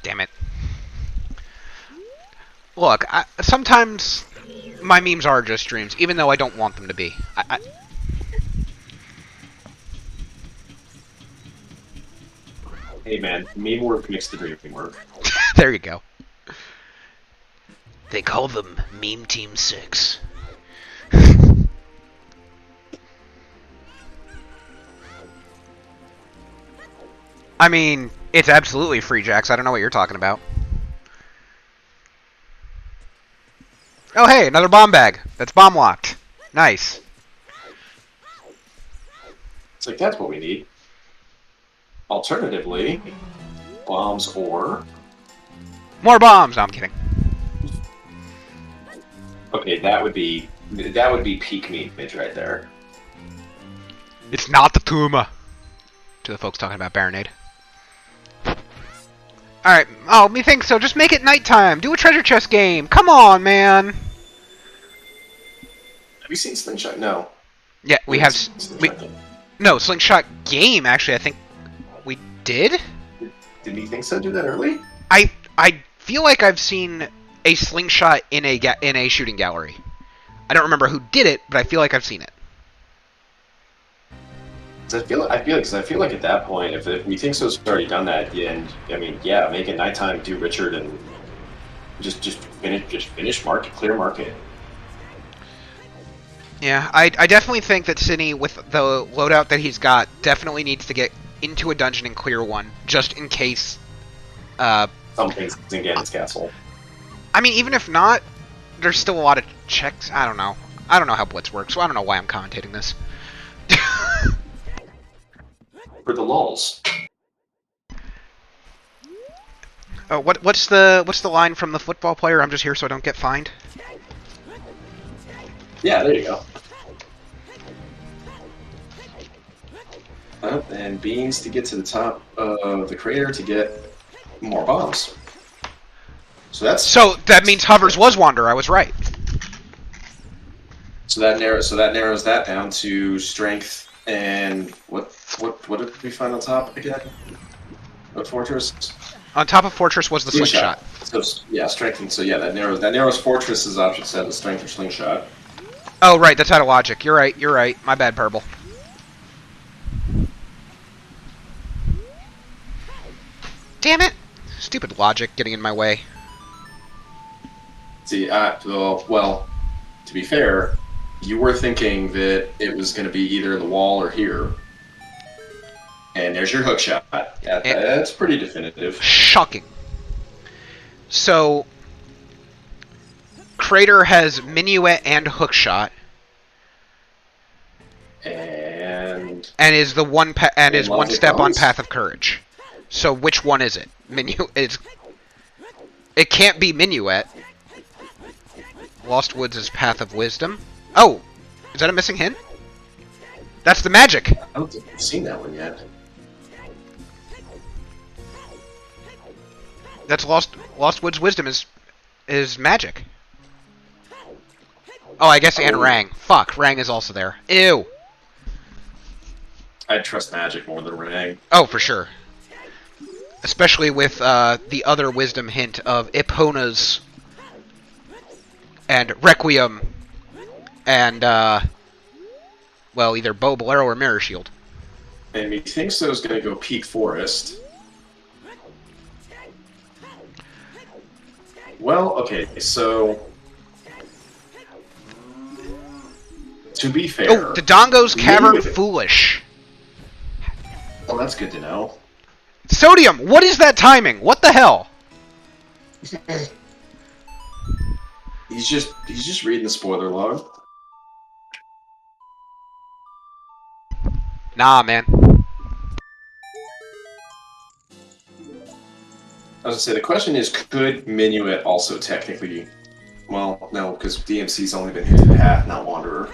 Damn it. Look, sometimes my memes are just dreams, even though I don't want them to be. Hey man, meme work makes the dreaming work. There you go. They call them Meme Team 6. I mean, it's absolutely free, Jax. I don't know what you're talking about. Oh, hey, another bomb bag. That's bomb locked. Nice. It's like, that's what we need. Alternatively, bombs or... More bombs. No, I'm kidding. Okay, that would be peak meat right there. It's not the Tuma. To the folks talking about Baronade. Alright. Oh, methinkso. Just make it nighttime. Do a treasure chest game. Come on, man. Have you seen Slingshot? No. Yeah, we have... No, Slingshot game, actually, I think we did? Did methinkso do that early? I feel like I've seen a Slingshot in a shooting gallery. I don't remember who did it, but I feel like I've seen it. I feel like at that point, if methinkso's already done that, and I mean, yeah, make it nighttime, do Richard, and just finish market, clear market. Yeah, I definitely think that Synii, with the loadout that he's got, definitely needs to get into a dungeon and clear one, just in case. Something's in Ganon's castle. I mean, even if not, there's still a lot of checks. I don't know. I don't know how Blitz works, so I don't know why I'm commentating this. For the lulz. Oh, what's the line from the football player? I'm just here so I don't get fined. Yeah, there you go. And beans to get to the top of the crater to get more bombs. So that means Hovers was Wander. I was right. So that narrows that down to strength and what did we find on top again? What fortress? On top of fortress was the slingshot. So yeah, strength. And so yeah, that narrows fortress's option set of strength or slingshot. Oh right, that's out of logic. You're right. My bad, Purple. Damn it! Stupid logic getting in my way. See, well, to be fair, you were thinking that it was going to be either the wall or here. And there's your hook shot. Yeah, that's pretty definitive. Shocking. So, Crater has Minuet and hook shot. And is the one is one step on Path of Courage. So which one is it? It can't be Minuet. Lost Woods is Path of Wisdom. Oh, is that a missing hint? That's the magic. I don't think I've seen that one yet. That's Lost Woods Wisdom is magic. Oh, I guess and Rang. Fuck, Rang is also there. Ew. I'd trust magic more than Rang. Oh, for sure. Especially with the other wisdom hint of Epona's and Requiem and, well, either Bow, Bolero, or Mirror Shield. And methinkso's going to go Peak Forest. Well, okay, so... To be fair... Oh, Dodongo's Cavern Foolish. Well, that's good to know. Sodium, what is that timing? What the hell? He's just reading the spoiler log. Nah, man. I was gonna say, the question is, could Minuet also technically... Well, no, because DMC's only been hinted at, not Wanderer.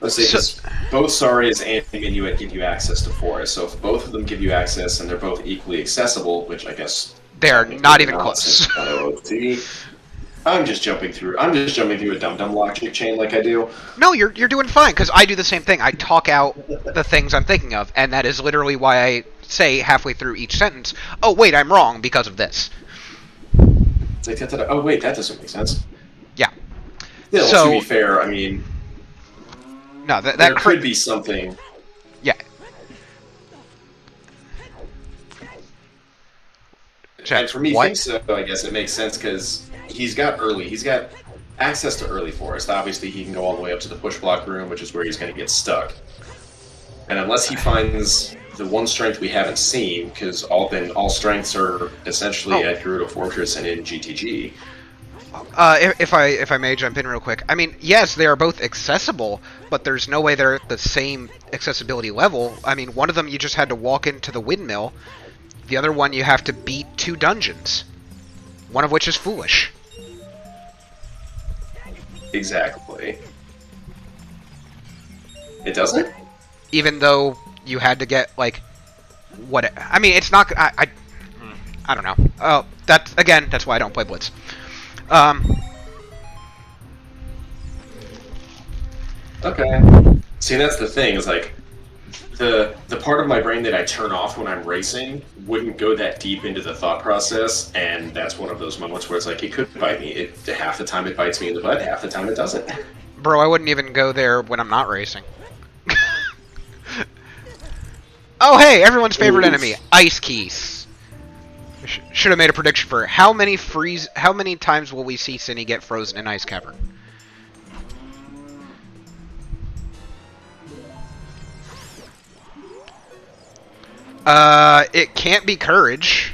Let's say, because both Sarias and Minuet give you access to Forest, so if both of them give you access and they're both equally accessible, which I guess... They're not even close. OoT, I'm just jumping through a dumb logic chain like I do. No, you're doing fine, because I do the same thing. I talk out the things I'm thinking of, and that is literally why I say halfway through each sentence, oh wait, I'm wrong because of this. It's like, oh wait, that doesn't make sense. Yeah. Still, so, to be fair, I mean... No, that there could be something... Yeah. And for me, methinkso, I guess it makes sense, because he's got access to early forest. Obviously, he can go all the way up to the push block room, which is where he's going to get stuck. And unless he finds the one strength we haven't seen, because all strengths are essentially at Gerudo Fortress and in GTG. If I may jump in real quick, I mean, yes, they are both accessible, but there's no way they're at the same accessibility level. I mean, one of them you just had to walk into the windmill, the other one you have to beat 2 dungeons, one of which is foolish. Exactly. It doesn't? Even though you had to get, like, what... I mean, it's not... I don't know. Oh, that's why I don't play Blitz. Okay. See, that's the thing, is like, the part of my brain that I turn off when I'm racing wouldn't go that deep into the thought process, and that's one of those moments where it's like, it could bite me. Half the time it bites me in the butt, half the time it doesn't. Bro, I wouldn't even go there when I'm not racing. Oh, hey, everyone's favorite enemy, Ice Keys. Should have made a prediction for how many times will we see Synii get frozen in Ice Cavern? It can't be Courage.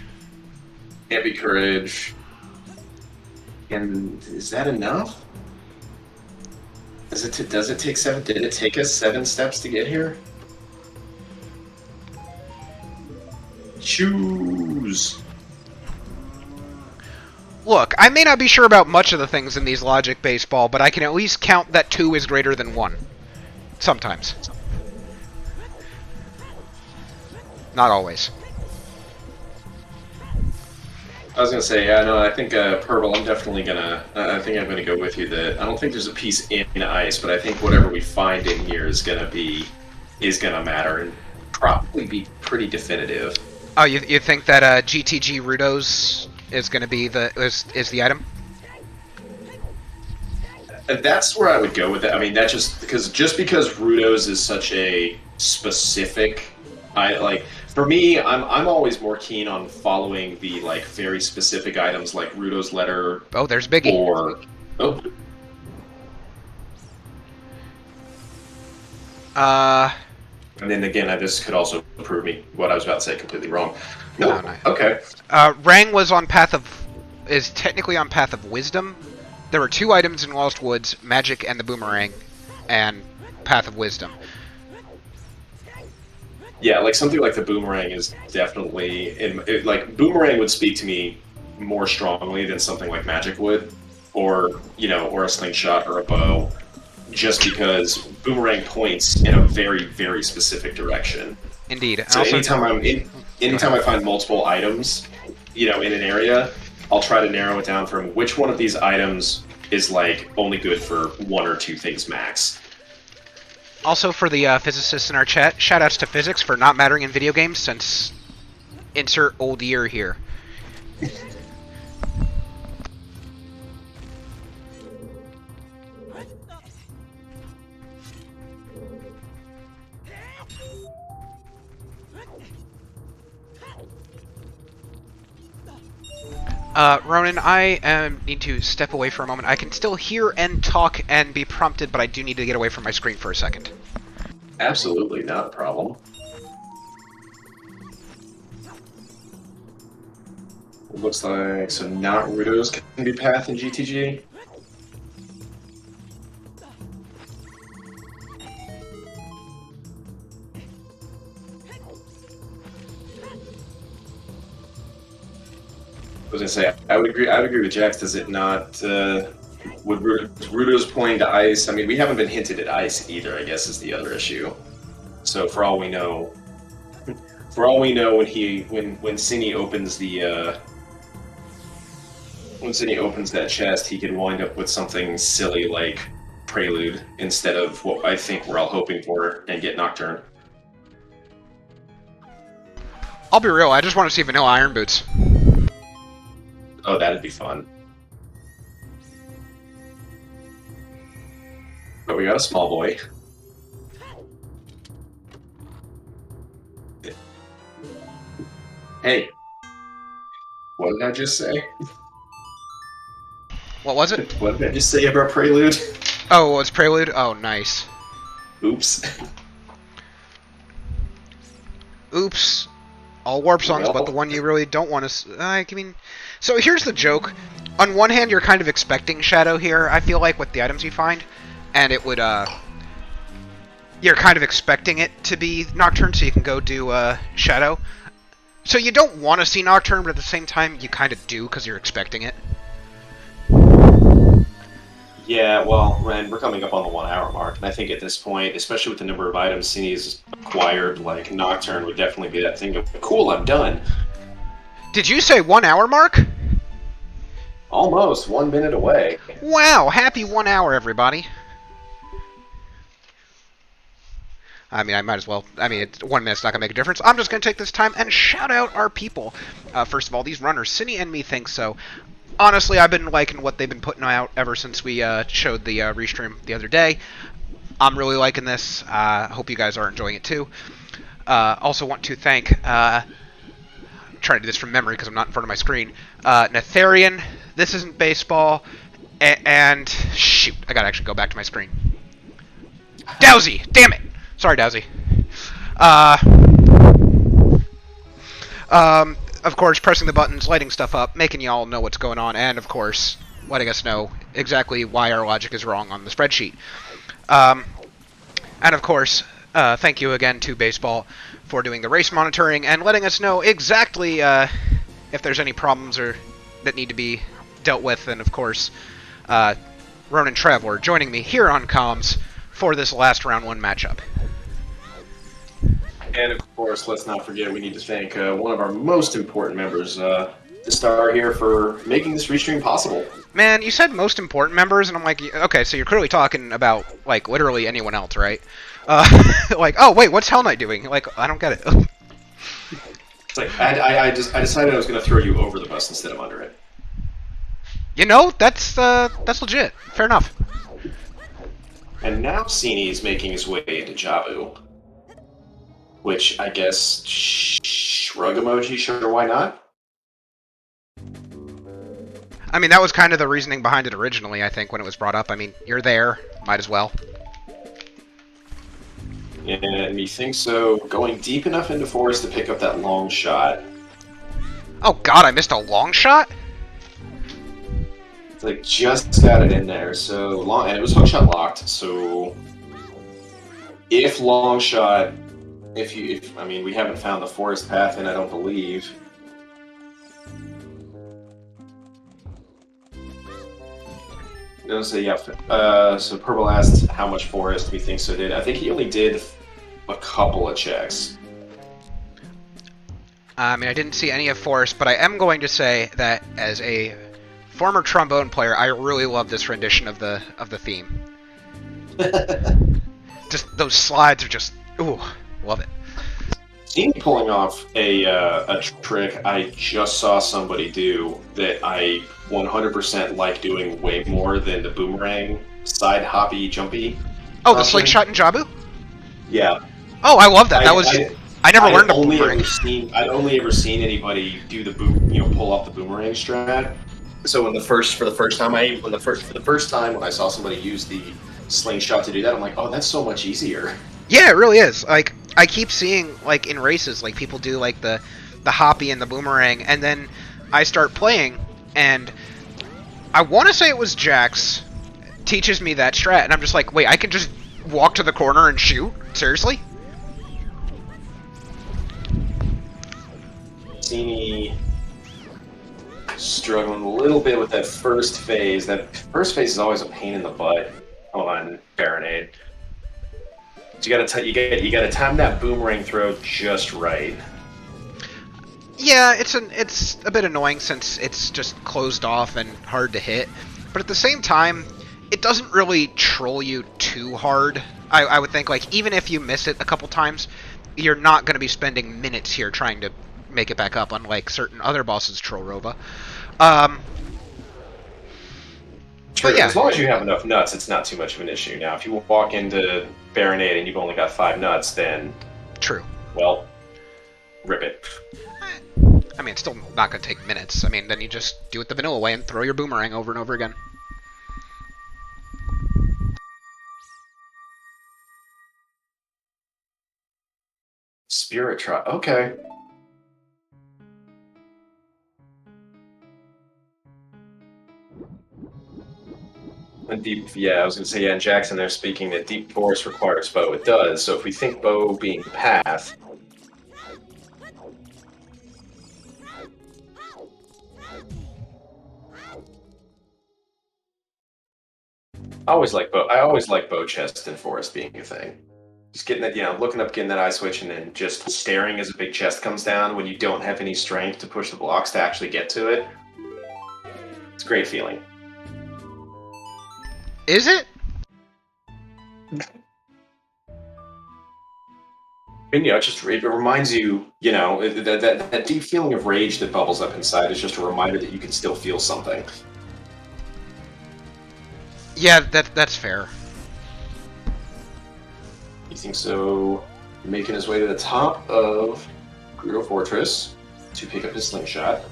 Can't be Courage. And is that enough? Does it take 7? Did it take us 7 steps to get here? Choose. Look, I may not be sure about much of the things in these logic baseball, but I can at least count that 2 is greater than 1. Sometimes. Not always. I was gonna say, yeah, no, I think Purple. I'm definitely gonna. I think I'm gonna go with you. That I don't think there's a piece in ice, but I think whatever we find in here is gonna matter and probably be pretty definitive. Oh, you think that GTG Rudos is gonna be is the item? And that's where I would go with it. I mean, that just because Rudos is such a specific. For me, I'm always more keen on following the very specific items like Rudo's letter. Oh, there's Biggie. Or and then again, this could also prove me what I was about to say completely wrong. No, nice. Okay. Rang was is technically on Path of Wisdom. There were 2 items in Lost Woods: Magic and the Boomerang, and Path of Wisdom. Yeah, something like the Boomerang is definitely Boomerang would speak to me more strongly than something like Magic would, or a slingshot or a bow, just because Boomerang points in a very, very specific direction. Indeed. So anytime I find multiple items, in an area, I'll try to narrow it down from which one of these items is only good for 1 or 2 things max. Also, for the physicists in our chat, shoutouts to physics for not mattering in video games, since insert old year here. Ronan, I need to step away for a moment. I can still hear and talk and be prompted, but I do need to get away from my screen for a second. Absolutely, not a problem. It looks like, so not Rudos can be Path in GTG? I was gonna say, I would agree with Jax. Does it not? Would Rudo's pointing to ice? I mean, we haven't been hinted at ice either. I guess is the other issue. So for all we know, when Synii opens that chest, he could wind up with something silly like Prelude instead of what I think we're all hoping for, and get Nocturne. I'll be real. I just want to see Vanilla Iron Boots. Oh, that'd be fun. But we got a small boy. Hey. What did I just say? What was it? What did I just say about Prelude? Oh, it's Prelude? Oh, nice. Oops. Oops. All warp songs, but the Well, one you really don't want to... I mean... So here's the joke. On one hand, you're kind of expecting Shadow here, I feel like, with the items you find. And it would, You're kind of expecting it to be Nocturne, so you can go do, Shadow. So you don't want to see Nocturne, but at the same time, you kind of do, because you're expecting it. yeah, well, Ren, we're coming up on the 1 hour mark, and I think at this point, especially with the number of items Synii has acquired, like Nocturne would definitely be that thing of, cool, I'm done. Did you say 1 hour mark? Almost 1 minute away. Wow, happy 1 hour, everybody. I mean, I might as well. I mean, 1 minute's not going to make a difference. I'm just going to take this time and shout out our people. First of all, these runners, Synii and methinkso. Honestly, I've been liking what they've been putting out ever since we showed the restream the other day. I'm really liking this. Hope you guys are enjoying it too. Also want to thank, trying to do this from memory because I'm not in front of my screen, Netharian, This Isn't Baseball, and shoot, I gotta actually go back to my screen. Dowsy! Damn it! Sorry, Dowsy. Of course, pressing the buttons, lighting stuff up, making y'all know what's going on, and of course, letting us know exactly why our logic is wrong on the spreadsheet. And of course, thank you again to Baseball for doing the race monitoring and letting us know exactly if there's any problems or that need to be dealt with. And of course, Ronan Traveler joining me here on comms for this last round 1 matchup. And of course, let's not forget, we need to thank one of our most important members, the star here, for making this restream possible. Man, you said most important members, and I'm like, okay, so you're clearly talking about, like, literally anyone else, right? Like, oh, wait, what's Hell Knight doing? Like, I don't get it. It's like, I decided I was going to throw you over the bus instead of under it. You know, that's legit. Fair enough. And now Synii is making his way into Jabu. Which, I guess, shrug emoji, sure, why not? I mean, that was kind of the reasoning behind it originally, I think, when it was brought up. I mean, you're there, might as well. And methinkso, going deep enough into forest to pick up that long shot. Oh god, I missed a long shot? It's like, just got it in there, so long, and it was hookshot locked, so if long shot, I mean, we haven't found the forest path in, I don't believe. No, so yeah. So Purple asked how much forest methinkso did. I think he only did a couple of checks. I mean, I didn't see any of Forest, but I am going to say that as a former trombone player, I really love this rendition of the theme. Just those slides are just, ooh, love it. Seeing pulling off a trick I just saw somebody do that I 100% like doing way more than the boomerang side hoppy jumpy. Oh, the slingshot in Jabu? Yeah. Oh, I love that. I never learned a boomerang. I'd only ever seen anybody do the pull off the boomerang strat. So for the first time when I saw somebody use the slingshot to do that, I'm like, oh, that's so much easier. Yeah, it really is. Like, I keep seeing, like, in races, like, people do, like, the hoppy and the boomerang, and then I start playing, and I want to say it was Jax teaches me that strat, and I'm just like, wait, I can just walk to the corner and shoot? Seriously? Synii struggling a little bit with that first phase. That first phase is always a pain in the butt on Baronade. You gotta time that boomerang throw just right. Yeah, it's a bit annoying since it's just closed off and hard to hit, but at the same time, it doesn't really troll you too hard. I would think, like, even if you miss it a couple times, you're not going to be spending minutes here trying to make it back up, unlike certain other bosses troll Rova. True. Yeah. As long as you have enough nuts, it's not too much of an issue. Now, if you walk into Baronade and you've only got 5 nuts, then... True. Well, rip it. I mean, it's still not going to take minutes. I mean, then you just do it the vanilla way and throw your boomerang over and over again. Spirit Try. Okay. And deep, yeah, I was going to say, yeah, in Jackson, they're speaking that deep forest requires bow. It does. So if we think bow being path, I always like bow chest and forest being a thing. Just getting that, looking up, getting that eye switch, and then just staring as a big chest comes down when you don't have any strength to push the blocks to actually get to it. It's a great feeling. Is it? And it reminds you, that deep feeling of rage that bubbles up inside is just a reminder that you can still feel something. Yeah, that's fair. Methinkso making his way to the top of Gerudo Fortress to pick up his slingshot.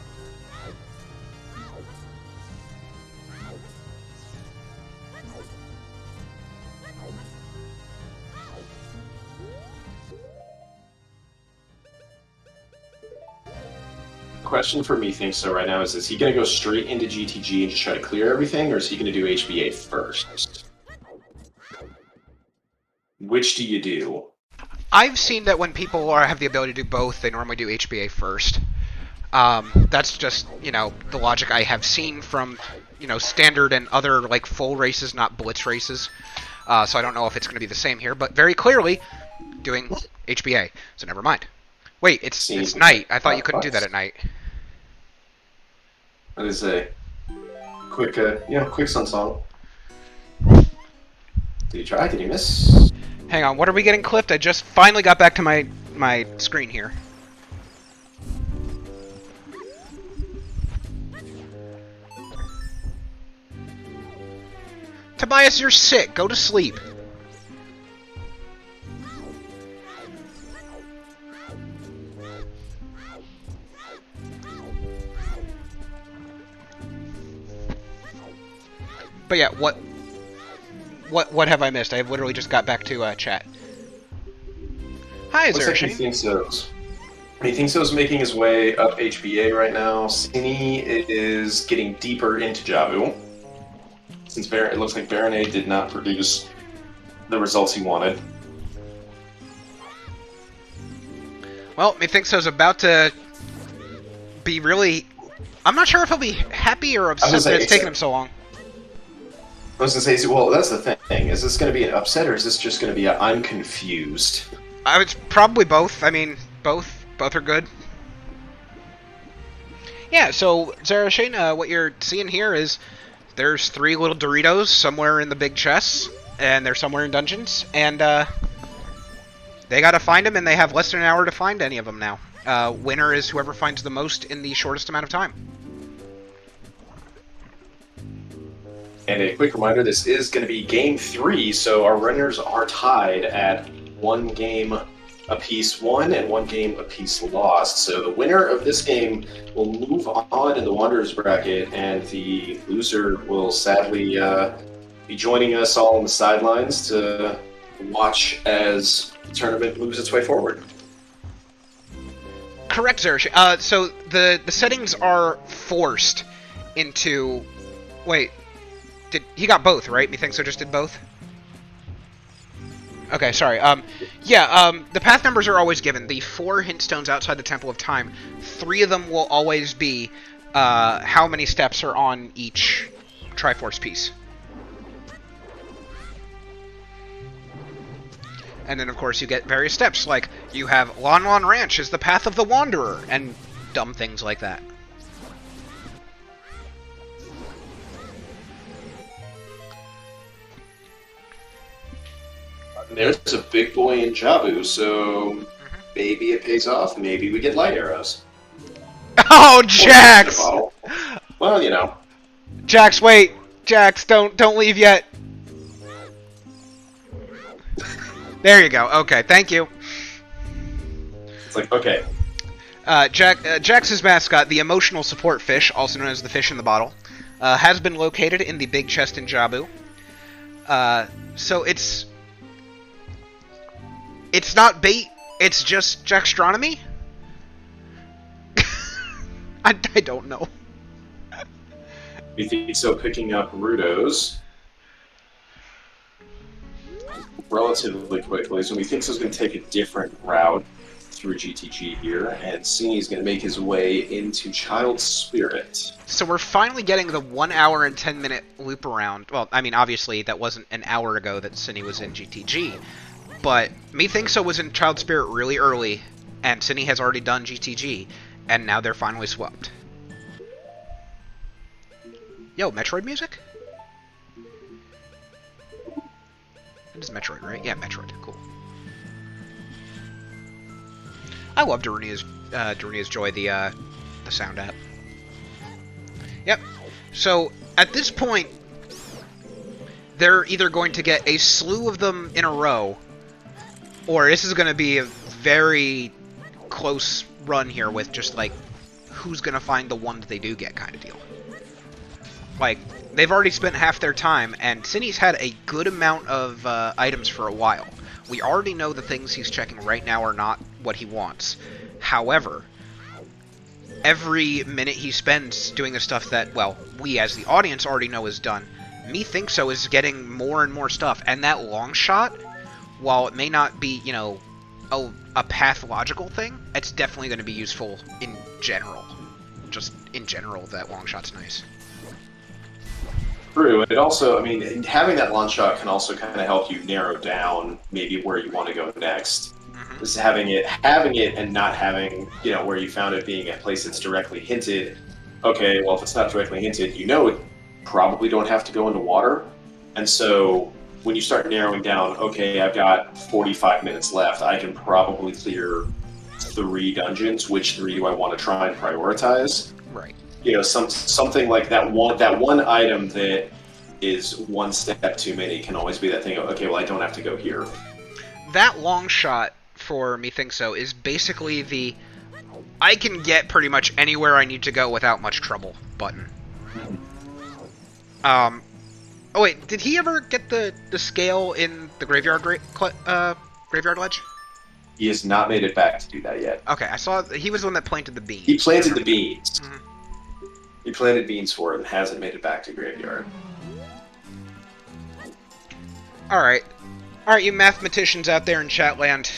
Question for Methinkso right now is he going to go straight into GTG and just try to clear everything, or is he going to do HBA first? Which do you do? I've seen that when people have the ability to do both, they normally do HBA first. That's just, the logic I have seen from, standard and other, full races, not blitz races. So I don't know if it's going to be the same here, but very clearly doing HBA. So never mind. Wait, it's night. I thought you couldn't do that at night. That is a quick, quick sun song. Did you try? Did you miss? Hang on, what are we getting clipped? I just finally got back to my screen here. Tobias, you're sick. Go to sleep. But yeah, what have I missed? I literally just got back to chat. Hi, Zershane. Methinkso's making his way up HBA right now. Synii is getting deeper into Jabu. Since it looks like Baronet did not produce the results he wanted. Well, Methinkso's about to be really... I'm not sure if he'll be happy or upset that it's taken him so long. I was going to say, well, that's the thing. Is this going to be an upset, or is this just going to be a I'm confused? It's probably both. I mean, both are good. Yeah, so, Zerashane, what you're seeing here is there's 3 little Doritos somewhere in the big chests, and they're somewhere in dungeons, and they gotta find them, and they have less than an hour to find any of them now. Winner is whoever finds the most in the shortest amount of time. And a quick reminder, this is going to be Game 3, so our runners are tied at 1 game apiece won and 1 game apiece lost. So the winner of this game will move on in the Wanderers bracket, and the loser will sadly be joining us all on the sidelines to watch as the tournament moves its way forward. Correct, Zersh. So the settings are forced into... Wait... He got both, right? Methinkso just did both? Okay, sorry. The path numbers are always given. The 4 hint stones outside the Temple of Time, 3 of them will always be how many steps are on each Triforce piece. And then, of course, you get various steps, like you have Lon Lon Ranch is the path of the Wanderer, and dumb things like that. There's a big boy in Jabu, so maybe it pays off. Maybe we get light arrows. Oh, Jax! Well, Jax, wait! Jax, don't leave yet. There you go. Okay, thank you. It's like, okay. Jax's mascot, the emotional support fish, also known as the fish in the bottle, has been located in the big chest in Jabu. So it's not bait. It's just Jackstronomy? I don't know. Methinkso picking up Rudos relatively quickly. So Methinkso's going to take a different route through GTG here, and Synii is going to make his way into Child Spirit. So we're finally getting the 1 hour and 10 minute loop around. Well, I mean, obviously that wasn't an hour ago that Synii was in GTG, but Methinkso was in Child Spirit really early, and Synii has already done GTG, and now they're finally swapped. Yo, Metroid music? It is Metroid, right? Yeah, Metroid. Cool. I love Darunia's Joy, the sound app. Yep. So, at this point, they're either going to get a slew of them in a row, or this is going to be a very close run here with just, like, who's going to find the ones they do get kind of deal. Like, they've already spent half their time, and Synnii's had a good amount of items for a while. We already know the things he's checking right now are not what he wants. However, every minute he spends doing the stuff that, well, we as the audience already know is done, Methinkso is getting more and more stuff. And that long shot, while it may not be, you know, a pathological thing, it's definitely going to be useful in general. Just in general, that long shot's nice. True. It also, I mean, having that launch shot can also kind of help you narrow down maybe where you want to go next. Mm-hmm. Just having it and not having, you know, where you found it being a place that's directly hinted. Okay, well, if it's not directly hinted, you know it probably don't have to go into water. And so when you start narrowing down, okay, I've got 45 minutes left, I can probably clear 3 dungeons. Which 3 do I want to try and prioritize? Right. You know, something like that one item that is one step too many can always be that thing of, okay, well, I don't have to go here. That long shot for Methinkso is basically the I can get pretty much anywhere I need to go without much trouble button. Oh wait, did he ever get the scale in the graveyard ledge? He has not made it back to do that yet. Okay, I saw he was the one that planted the beans. He planted the beans. Mm-hmm. He planted beans for it and hasn't made it back to graveyard. Alright, you mathematicians out there in Chatland,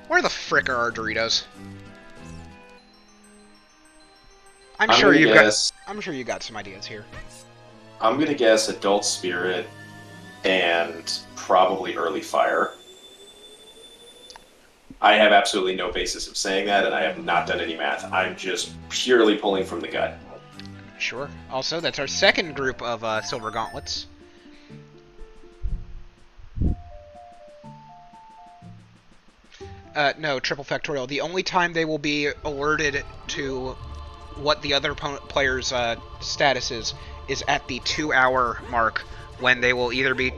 where the frick are our Doritos? I'm sure you got some ideas here. I'm gonna guess Adult Spirit and probably Early Fire. I have absolutely no basis of saying that, and I have not done any math. I'm just purely pulling from the gut. Sure. Also, that's our second group of Silver Gauntlets. No, triple factorial. The only time they will be alerted to what the other player's status is at the 2-hour mark, when they will either be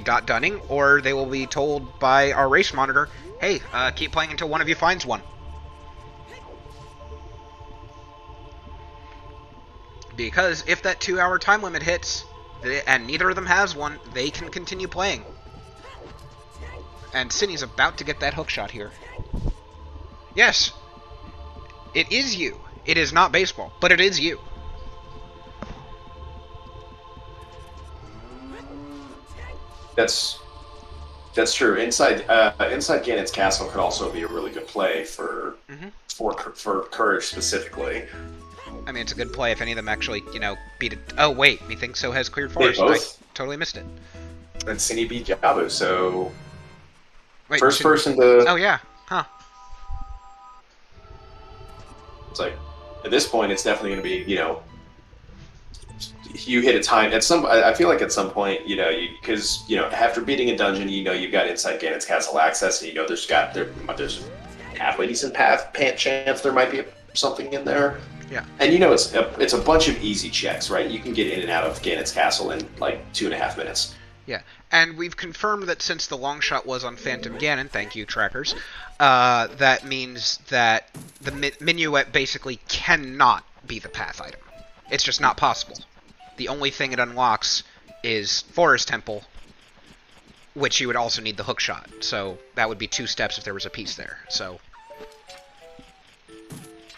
dot dunning, or they will be told by our race monitor, hey, keep playing until one of you finds one. Because if that 2-hour time limit hits, and neither of them has one, they can continue playing. And Synnii's about to get that hook shot here. Yes, it is you. It is not baseball, but it is you. That's true. Inside Ganon's Castle could also be a really good play for Courage specifically. I mean, it's a good play if any of them actually, you know, beat it. Oh wait, Methinkso has cleared forest. I totally missed it. And Synii beat Jabu, so wait, first person to. Oh yeah, huh? It's like at this point, it's definitely going to be, you know, you hit a time at some. I feel like at some point, you know, because you know after beating a dungeon, you know you've got inside Ganon's Castle access, and you know there's halfway decent chance there might be something in there. Yeah. And you know it's a bunch of easy checks, right? You can get in and out of Ganon's Castle in like 2.5 minutes. Yeah, and we've confirmed that since the long shot was on Phantom Ganon, thank you trackers, that means that the minuet basically cannot be the path item. It's just not possible. The only thing it unlocks is Forest Temple, which you would also need the hook shot. So that would be 2 steps if there was a piece there. So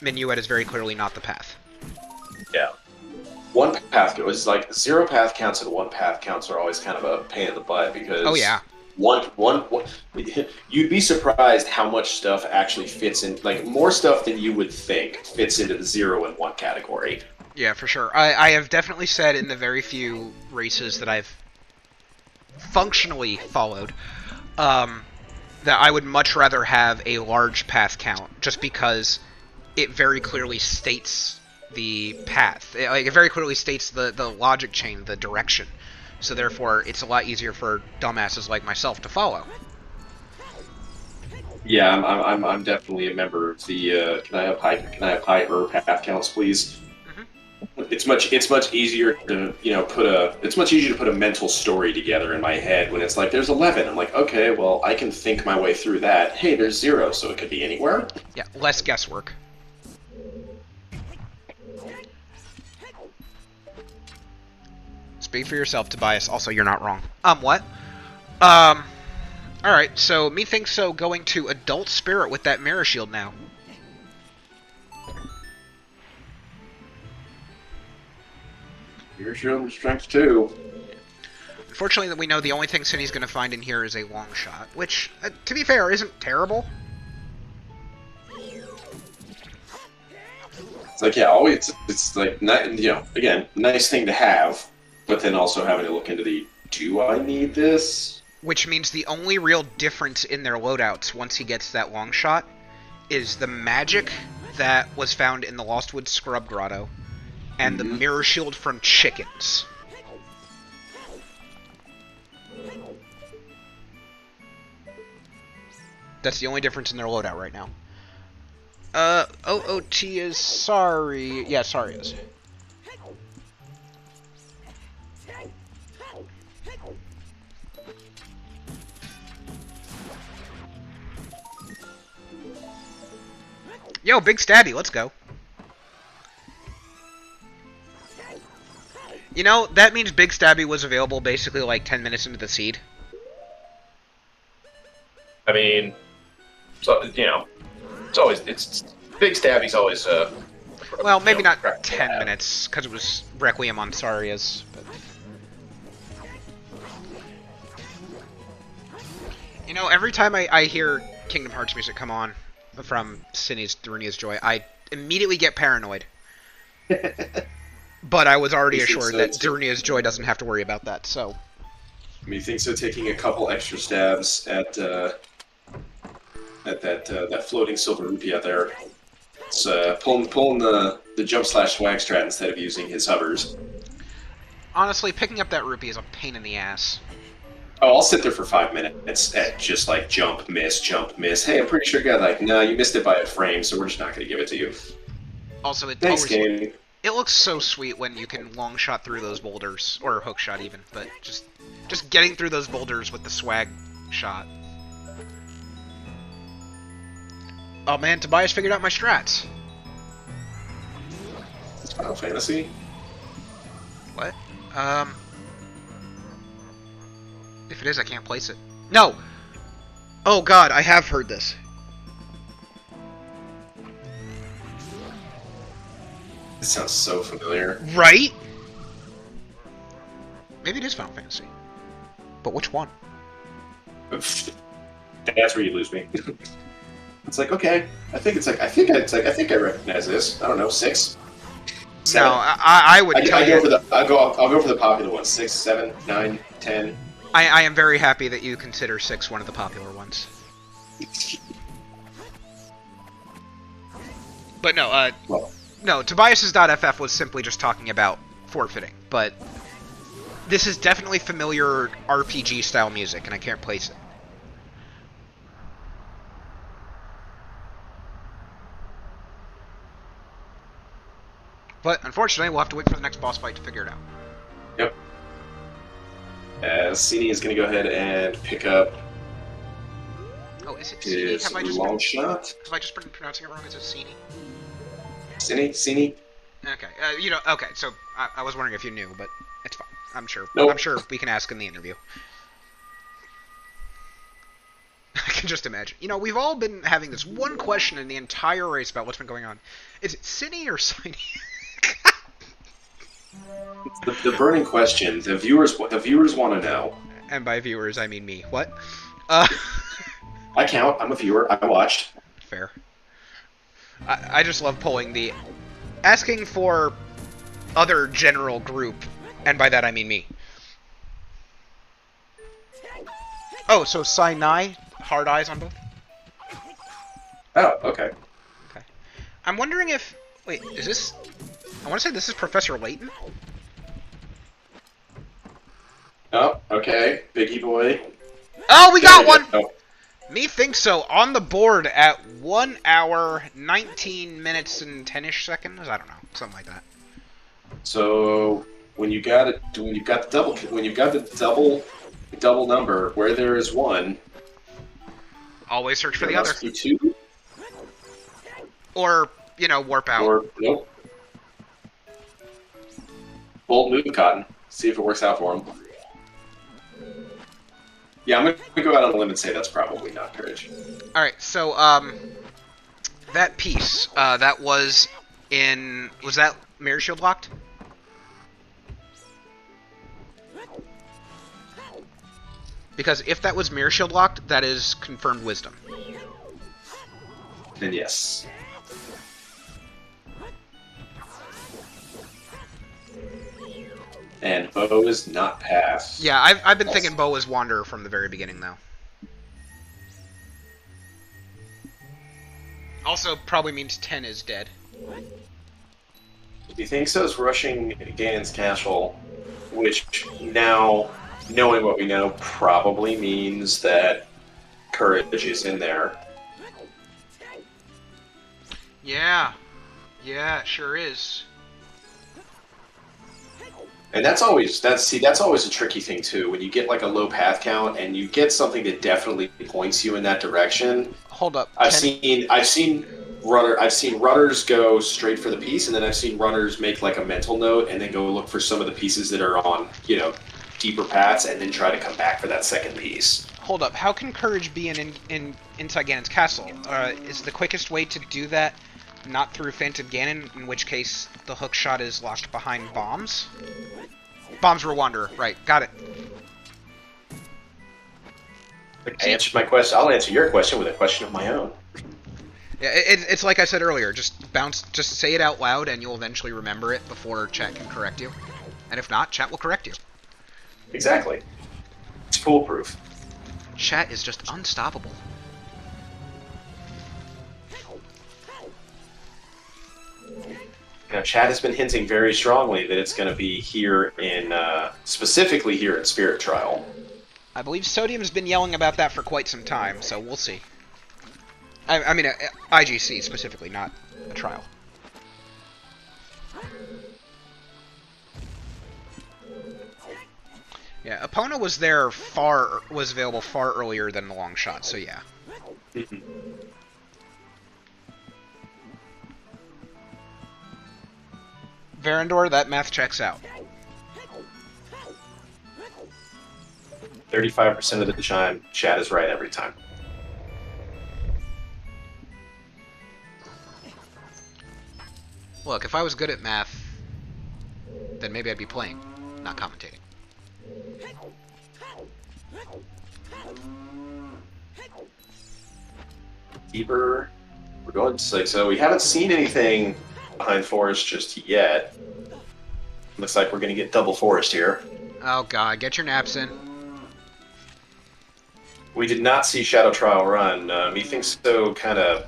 minuet is very clearly not the path. Yeah. One path was like 0 path counts and 1 path counts are always kind of a pain in the butt because Oh yeah. One, you'd be surprised how much stuff actually fits in, like more stuff than you would think fits into the 0 and 1 category. Yeah, for sure. I have definitely said in the very few races that I've functionally followed, that I would much rather have a large path count, just because it very clearly states the path. It very clearly states the logic chain, the direction. So therefore, it's a lot easier for dumbasses like myself to follow. Yeah, I'm definitely a member of the. Can I have high path counts, please? It's much easier to put a mental story together in my head when it's like there's 11. I'm like, okay, well I can think my way through that. Hey, there's 0, so it could be anywhere. Yeah, less guesswork. Speak for yourself, Tobias. Also, you're not wrong. What? Alright, so methinkso going to Adult Spirit with that Mirror Shield now. Mirror Shield and Strength 2. Unfortunately, we know the only thing Synnii's going to find in here is a long shot, which, to be fair, isn't terrible. It's like, yeah, always, it's like, again, nice thing to have, but then also having to look into the, do I need this? Which means the only real difference in their loadouts once he gets that long shot is the magic that was found in the Lostwood Scrub Grotto and the Mirror Shield from chickens. That's the only difference in their loadout right now. OOT is sorry. Yeah, sorry is. Yo, Big Stabby, let's go. You know, that means Big Stabby was available basically like 10 minutes into the seed. I mean, so, it's Big Stabby's always, well, maybe not 10 minutes, because it was Requiem on Saria's, but... You know, every time I hear Kingdom Hearts music come on from Synnii's Darunia's Joy, I immediately get paranoid. But I was already assured that Darunia's Joy doesn't have to worry about that, so... Methinkso taking a couple extra stabs at that floating silver rupee out there. It's pulling the jump slash swag strat instead of using his hovers. Honestly, picking up that rupee is a pain in the ass. Oh, I'll sit there for 5 minutes at just like jump, miss, jump, miss. Hey, I'm pretty sure you got like, no, you missed it by a frame, so we're just not going to give it to you. Also, Thanks, game. It looks so sweet when you can long shot through those boulders, or hook shot even, but just getting through those boulders with the swag shot. Oh man, Tobias figured out my strats. It's Final Fantasy. What? If it is, I can't place it. No! Oh god, I have heard this. This sounds so familiar. Right? Maybe it is Final Fantasy. But which one? That's where you lose me. It's like, okay, I think I recognize this. I don't know, 6. 7. No, I would tell you. I'll go for the popular ones. 6, 7, 9, 10. I am very happy that you consider 6 one of the popular ones. But no, no, Tobias's .ff was simply just talking about forfeiting, but this is definitely familiar RPG-style music, and I can't place it. But, unfortunately, we'll have to wait for the next boss fight to figure it out. Yep. Synii is going to go ahead and pick up Oh, is it his Synii? long shot. Have I just been pronouncing it wrong? Is it Synii? Synii? Okay, okay, so I was wondering if you knew, but it's fine. I'm sure. Nope. I'm sure we can ask in the interview. can just imagine. You know, we've all been having this one question in the entire race about what's been going on. Is it Synii or Synii? The burning question. The viewers want to know. And by viewers, I mean me. What? I count. I'm a viewer. I watched. Fair. I just love pulling the... Asking for other general group, and by that I mean me. Oh, so Synii, hard eyes on both? Oh, okay. Okay. I'm wondering if... Wait, is this... I want to say this is Professor Layton? Oh, okay. Biggie boy. Oh, we got one! Oh. Methinkso on the board at 1 hour, 19 minutes and 10-ish seconds? I don't know. Something like that. So when you've got the double number where there is one, Always search for there the other. must be two. Or, you know, warp out. Or nope. Bold move, Cotton. See if it works out for him. Yeah, I'm gonna go out on a limb and say that's probably not courage. Alright, so, that piece, that was in... Was that Mirror Shield locked? Because if that was Mirror Shield locked, that is confirmed wisdom. Then yes. And Bo is not passed. Yeah, I've been thinking Bo was Wanderer from the very beginning, though. Also, probably means 10 is dead. Do you think so? Is rushing Ganon's castle, which now, knowing what we know, probably means that courage is in there. Yeah. Yeah, it sure is. And that's always a tricky thing too. When you get like a low path count and you get something that definitely points you in that direction. Hold up. I've seen runners go straight for the piece, and then I've seen runners make like a mental note and then go look for some of the pieces that are on, you know, deeper paths, and then try to come back for that second piece. Hold up. How can courage be inside Ganon's castle? Is the quickest way to do that not through Phantom Ganon, in which case the hook shot is locked behind bombs? Bombs were Wanderer. Right. Got it. I answered my question. I'll answer your question with a question of my own. Yeah, it's like I said earlier. Just say it out loud, and you'll eventually remember it before chat can correct you. And if not, chat will correct you. Exactly. It's foolproof. Chat is just unstoppable. Now, Chad has been hinting very strongly that it's going to be here in, specifically here in Spirit Trial. I believe Sodium's been yelling about that for quite some time, so we'll see. I mean, IGC specifically, not a trial. Yeah, Epona was available far earlier than the long shot, so yeah. Verandor, that math checks out. 35% of the time, Chad is right every time. Look, if I was good at math, then maybe I'd be playing, not commentating. Deeper. We're going to like so. We haven't seen anything behind forest just yet. Looks like we're going to get double forest here. Oh god, get your naps in. We did not see Shadow Trial run. Methinkso kind of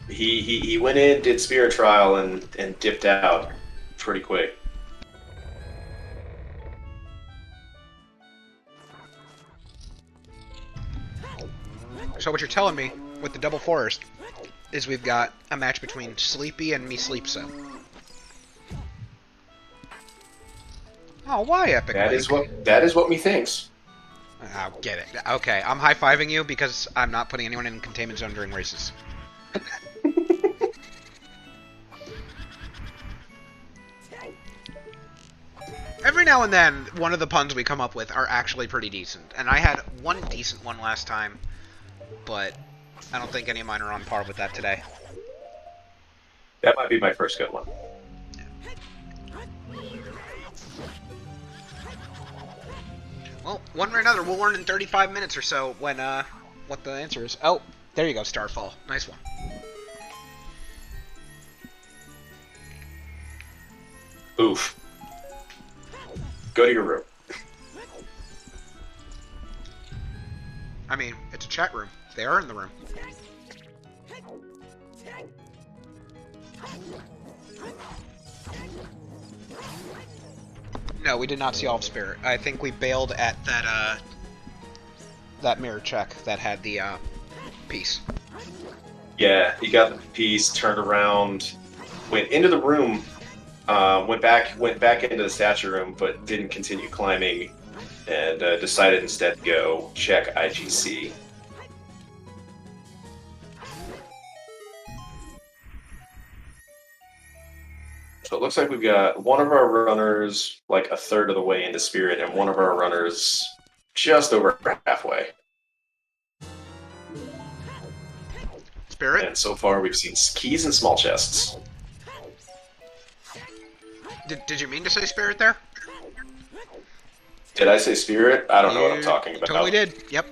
he went in, did Spirit Trial, and dipped out pretty quick. So what you're telling me with the double forest is we've got a match between Sleepy and me Sleepso. Oh, why Epic Link? That is what methinks. Oh, get it. Okay, I'm high-fiving you because I'm not putting anyone in containment zone during races. Every now and then, one of the puns we come up with are actually pretty decent. And I had one decent one last time. but I don't think any of mine are on par with that today. That might be my first good one. Well, one way or another, we'll learn in 35 minutes or so when what the answer is. Oh, there you go, Starfall. Nice one. Oof. Go to your room. I mean, it's a chat room. They are in the room. No, we did not see all of Spirit. I think we bailed at that that mirror check that had the piece. Yeah, he got the piece, turned around, went into the room, went back into the statue room, but didn't continue climbing, and decided instead to go check IGC. So it looks like we've got one of our runners like a third of the way into Spirit, and one of our runners just over halfway. Spirit? And so far we've seen keys and small chests. Did you mean to say Spirit there? Did I say Spirit? I don't know what I'm talking about. Totally did. Yep.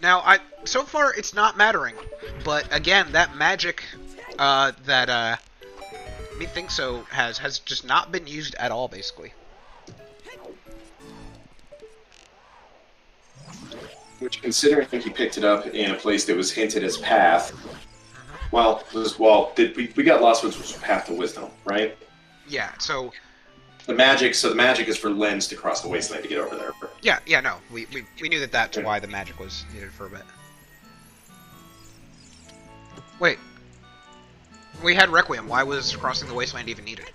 Now, so far it's not mattering, but again, that magic that methinkso has just not been used at all, basically. Which, considering he picked it up in a place that was hinted as path, we got Lost Woods, which was path to wisdom, right? Yeah. So the magic is for Lens to cross the wasteland to get over there. Yeah. No, we knew that's why the magic was needed for a bit. Wait. We had Requiem. Why was crossing the wasteland even needed?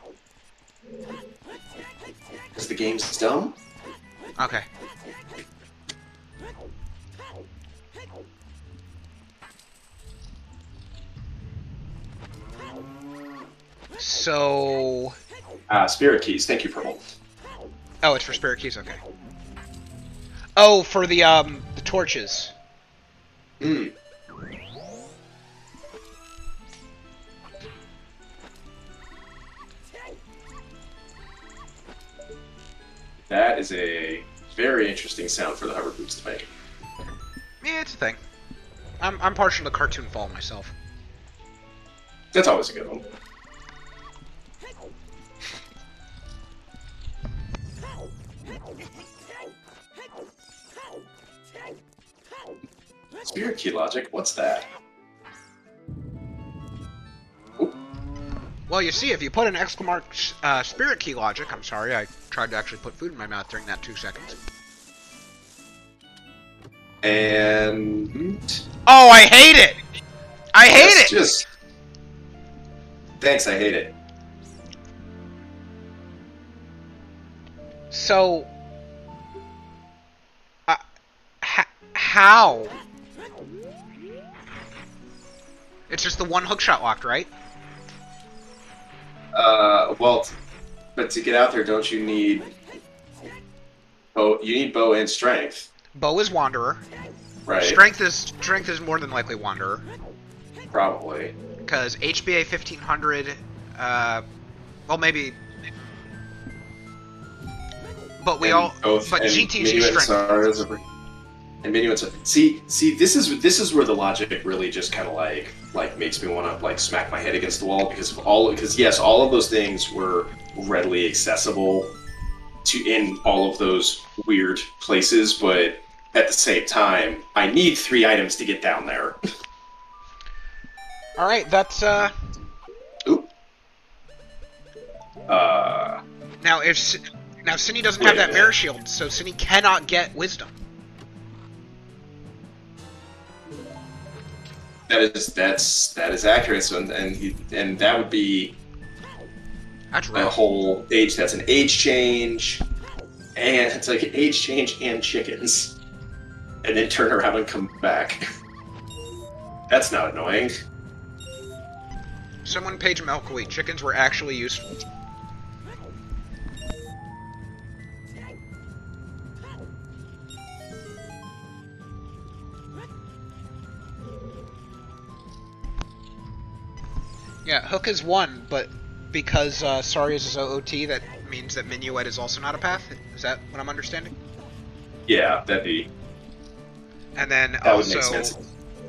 Because the game's dumb. Okay. So... Spirit keys. Thank you for holding. Oh, it's for spirit keys. Okay. Oh, for the torches. Hmm. That is a very interesting sound for the hover boots to make. Yeah, it's a thing. I'm partial to cartoon fall myself. That's always a good one. Spirit key logic? What's that? Oop. Well, you see, if you put an exclamation spirit key logic, I'm sorry, I tried to actually put food in my mouth during that 2 seconds. And... Oh, I hate it! I hate it! Just... Thanks, I hate it. So... how? It's just the one hookshot locked, right? Well, but to get out there, don't you need... Oh, you need bow and strength. Bow is Wanderer. Right. Strength is more than likely Wanderer. Probably. Because HBA 1500, well, maybe... But we and but GTG strength. And Minuet's see, this is where the logic really just kind of like makes me want to like smack my head against the wall because yes, all of those things were readily accessible in all of those weird places, but at the same time, I need 3 items to get down there. All right, that's Oop. Now Synii doesn't have that mirror shield, so Synii cannot get wisdom. That is accurate. So and that would be That's a real. whole age. That's an age change, and it's like an age change and chickens, and then turn around and come back. That's not annoying. Someone page Melkweed. Chickens were actually useful. Yeah, Hook is 1, but because Sarius is OOT, that means that Minuet is also not a path? Is that what I'm understanding? Yeah, And then that would make also, sense.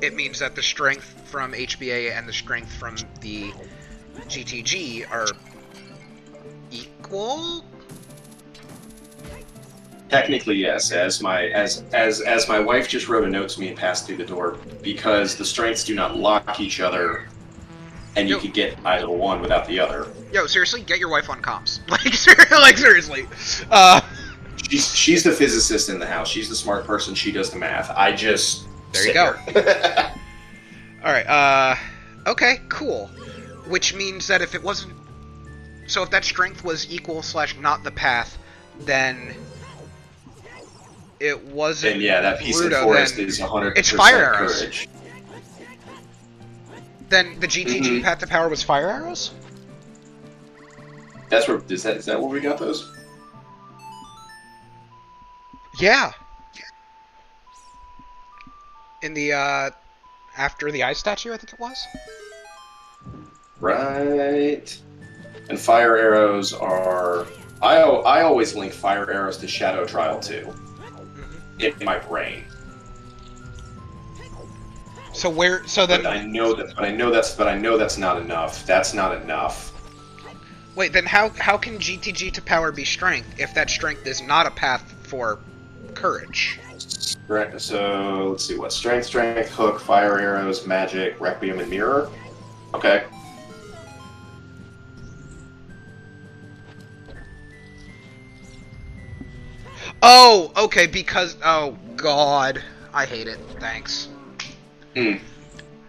it means that the strength from HBA and the strength from the GTG are equal? Technically, yes. As my wife just wrote a note to me and passed through the door, because the strengths do not lock each other, and you could get either one without the other. Yo, seriously, get your wife on comms. Like seriously. She's the physicist in the house. She's the smart person. She does the math. I just There you go. Alright, okay, cool. Which means that if it wasn't... So if that strength was equal / not the path, then... It wasn't... And yeah, that piece of Rudo, forest then is 100% it's fire arrows. courage. Then the GTG path to power was fire arrows? That's where... Is that where we got those? Yeah. In the, after the ice statue, I think it was? Right. And fire arrows are... I always link fire arrows to Shadow Trial too. In my brain. So where... So then... But I know that's not enough. That's not enough. Wait, then how can GTG to power be strength if that strength is not a path for courage? So let's see what strength, hook, fire arrows, magic, requiem, and mirror. Okay. Oh, okay, because... Oh, God. I hate it. Thanks.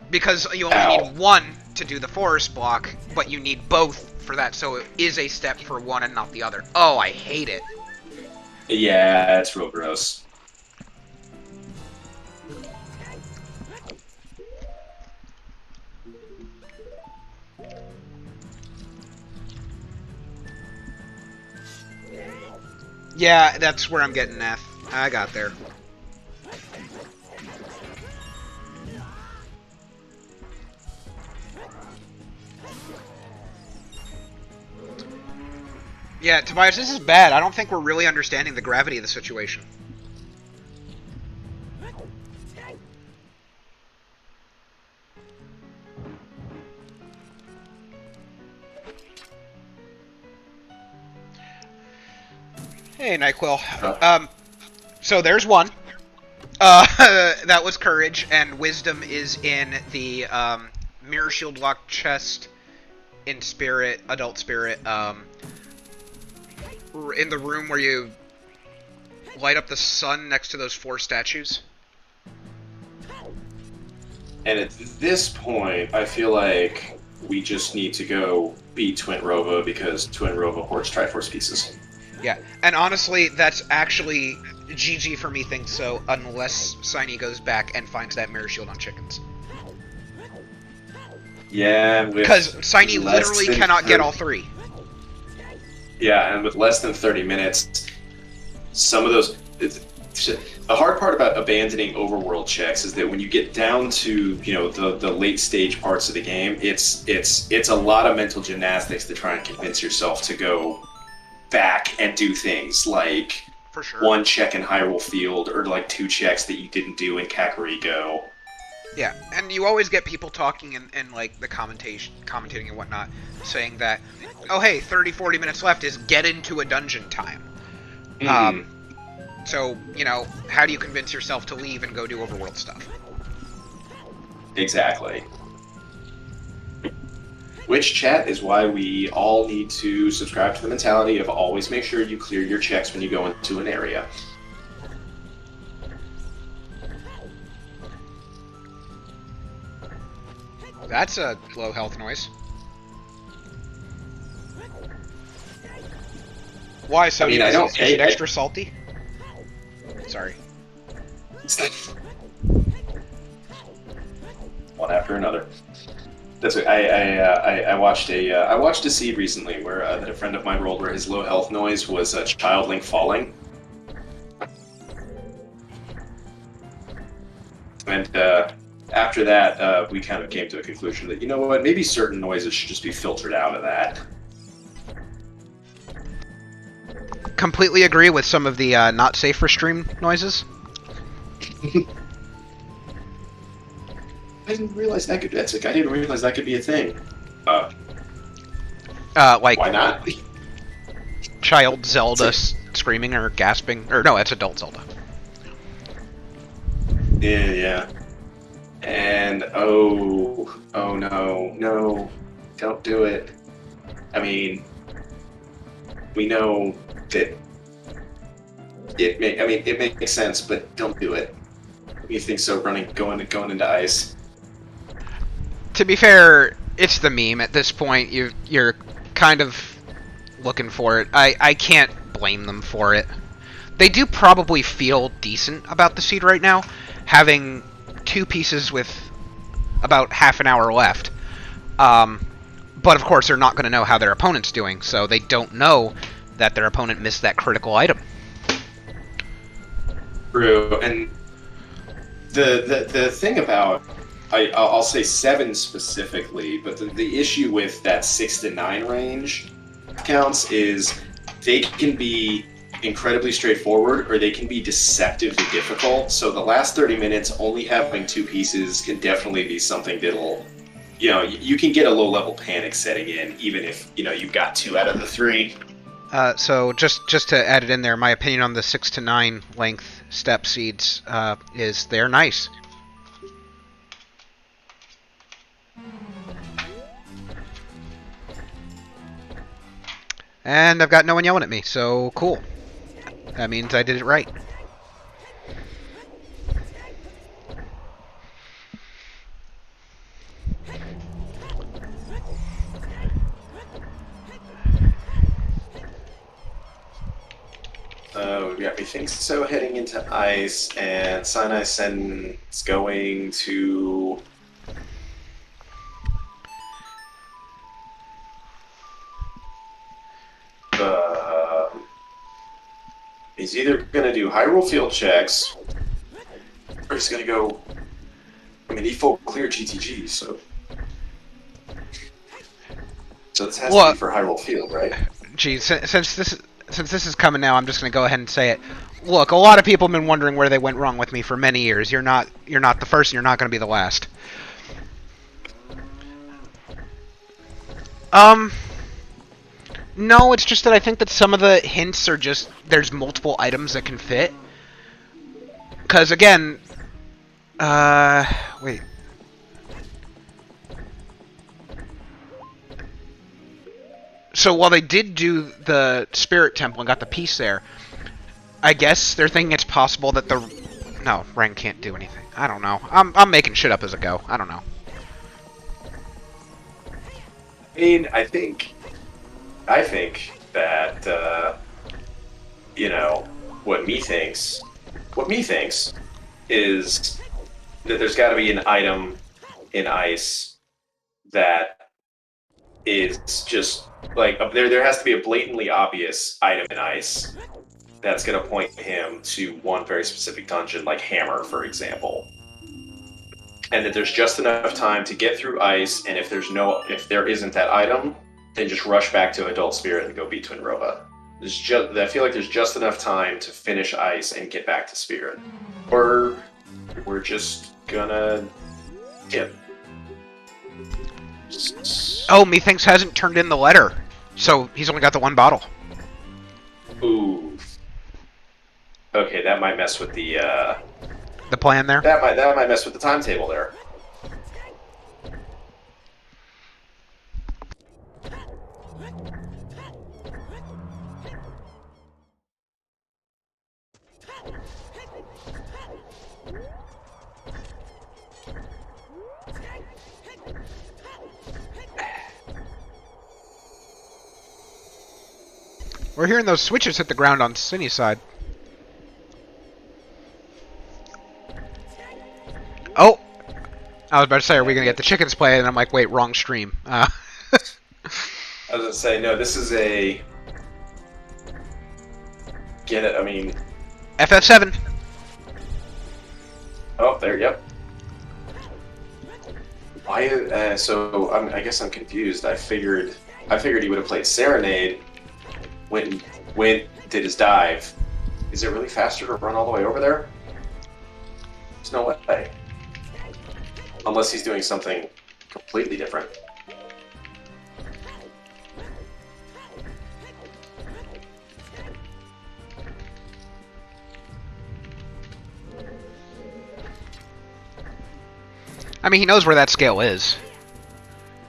Because you only need one to do the forest block, but you need both for that, so it is a step for one and not the other. Oh, I hate it. Yeah, it's real gross. Yeah, that's where I'm getting F. I got there. Yeah, Tobias, this is bad. I don't think we're really understanding the gravity of the situation. Hey, NyQuil. So there's one. That was courage, and wisdom is in the mirror shield lock chest in spirit, adult spirit, in the room where you light up the sun next to those 4 statues. And at this point, I feel like we just need to go beat Twin Rova because Twin Rova hoards Triforce pieces. Yeah, and honestly, that's actually GG for methinkso, unless Synii goes back and finds that mirror shield on chickens. Yeah, because Synii literally cannot get all 3. Yeah, and with less than 30 minutes, some of those... The hard part about abandoning overworld checks is that when you get down to, you know, the late stage parts of the game, it's a lot of mental gymnastics to try and convince yourself to go back and do things like for sure 1 check in Hyrule Field or like 2 checks that you didn't do in Kakariko. Yeah, and you always get people talking in like the commentating and whatnot, saying that, oh hey, 30-40 minutes left is get into a dungeon time. So, you know, how do you convince yourself to leave and go do overworld stuff? Exactly. Which, chat, is why we all need to subscribe to the mentality of always make sure you clear your checks when you go into an area. That's a low health noise. Why? So is it extra salty? Sorry. One after another. That's what I watched a seed recently where that a friend of mine rolled where his low health noise was a child Link falling, and after that, we kind of came to a conclusion that, you know what, maybe certain noises should just be filtered out of that. Completely agree with some of the not safe for stream noises. I didn't realize that could. That's like, I didn't realize that could be a thing. Like Why not? child Zelda screaming or gasping, or no, it's adult Zelda. Yeah. And oh no, don't do it. I mean, we know that it makes sense, but don't do it. You think so? Going into ice. To be fair, it's the meme at this point. You're kind of looking for it. I can't blame them for it. They do probably feel decent about the seed right now, having 2 pieces with about half an hour left. But of course, they're not going to know how their opponent's doing, so they don't know that their opponent missed that critical item. True, and the thing about I'll say 7 specifically, but the issue with that 6 to 9 range counts is they can be incredibly straightforward or they can be deceptively difficult. So the last 30 minutes only having 2 pieces can definitely be something that'll, you can get a low level panic setting in even if you've got 2 out of the 3. So just to add it in there, my opinion on the 6 to 9 length step seeds is they're nice. And I've got no one yelling at me, so cool. That means I did it right. We got methinkso heading into ice, and Synii Sen's going to. He's either going to do Hyrule Field checks, or he's going to go. I mean, he full clear GTG, so. So this has to be for Hyrule Field, right? Geez, since this is coming now, I'm just going to go ahead and say it. Look, a lot of people have been wondering where they went wrong with me for many years. You're not the first, and you're not going to be the last. No, it's just that I think that some of the hints are just there's multiple items that can fit. Because again, wait. So while they did do the Spirit Temple and got the piece there, I guess they're thinking it's possible that no, Ren can't do anything. I don't know. I'm making shit up as I go. I don't know. I mean, I think that what me thinks is that there's got to be an item in ice that is just like there has to be a blatantly obvious item in ice that's going to point him to one very specific dungeon, like Hammer, for example. And that there's just enough time to get through ice, and if there isn't that item, then just rush back to Adult Spirit and go beat Twinrova. I feel like there's just enough time to finish ice and get back to Spirit. Or we're just gonna skip. Oh, methinks hasn't turned in the letter, so he's only got the 1 bottle. Ooh. Okay, that might mess with the plan there. That might mess with the timetable there. We're hearing those switches hit the ground on Synnii's side. Oh! I was about to say, are we going to get the chickens played? And I'm like, wait, wrong stream. I was going to say, no, this is a... Get it, I mean... FF7. Oh, there, yep. Why? I guess I'm confused. I figured he would have played Serenade when did his dive. Is it really faster to run all the way over there? There's no way. Unless he's doing something completely different. I mean, he knows where that scale is.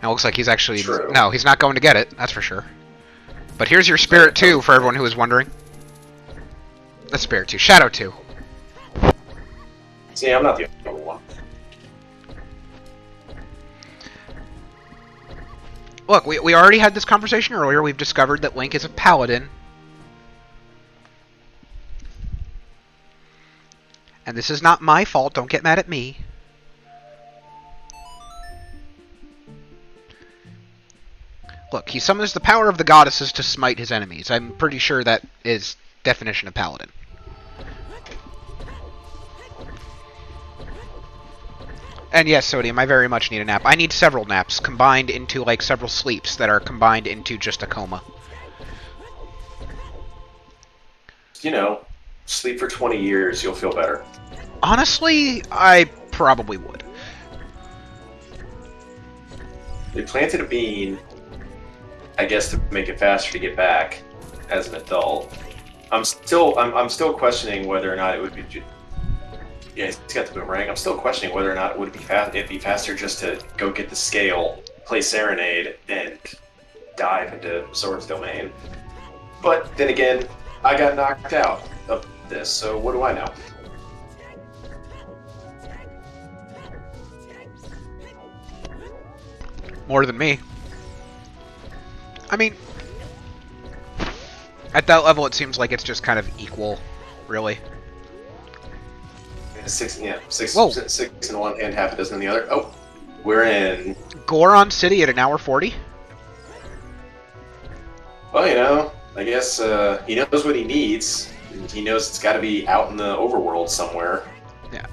It looks like he's actually... True. No, he's not going to get it, that's for sure. But here's your Spirit 2, for everyone who is wondering. The Spirit 2. Shadow 2. See, I'm not the only one. Look, we already had this conversation earlier. We've discovered that Link is a paladin. And this is not my fault. Don't get mad at me. Look, he summons the power of the goddesses to smite his enemies. I'm pretty sure that is definition of paladin. And yes, Sodium, I very much need a nap. I need several naps, combined into, like, several sleeps that are combined into just a coma. You know, sleep for 20 years, you'll feel better. Honestly, I probably would. They planted a bean, I guess, to make it faster to get back as an adult. I'm still questioning whether or not it would be. Yeah, he's got the boomerang. I'm still questioning whether or not it would be it'd be faster just to go get the scale, play Serenade, and dive into Sword's Domain. But then again, I got knocked out of this, so what do I know? More than me. I mean, at that level, it seems like it's just kind of equal, really. Six Whoa. in one and half a dozen in the other. Oh, we're in Goron City at 1:40. Well, you know, I guess he knows what he needs. He knows it's got to be out in the overworld somewhere. Yeah.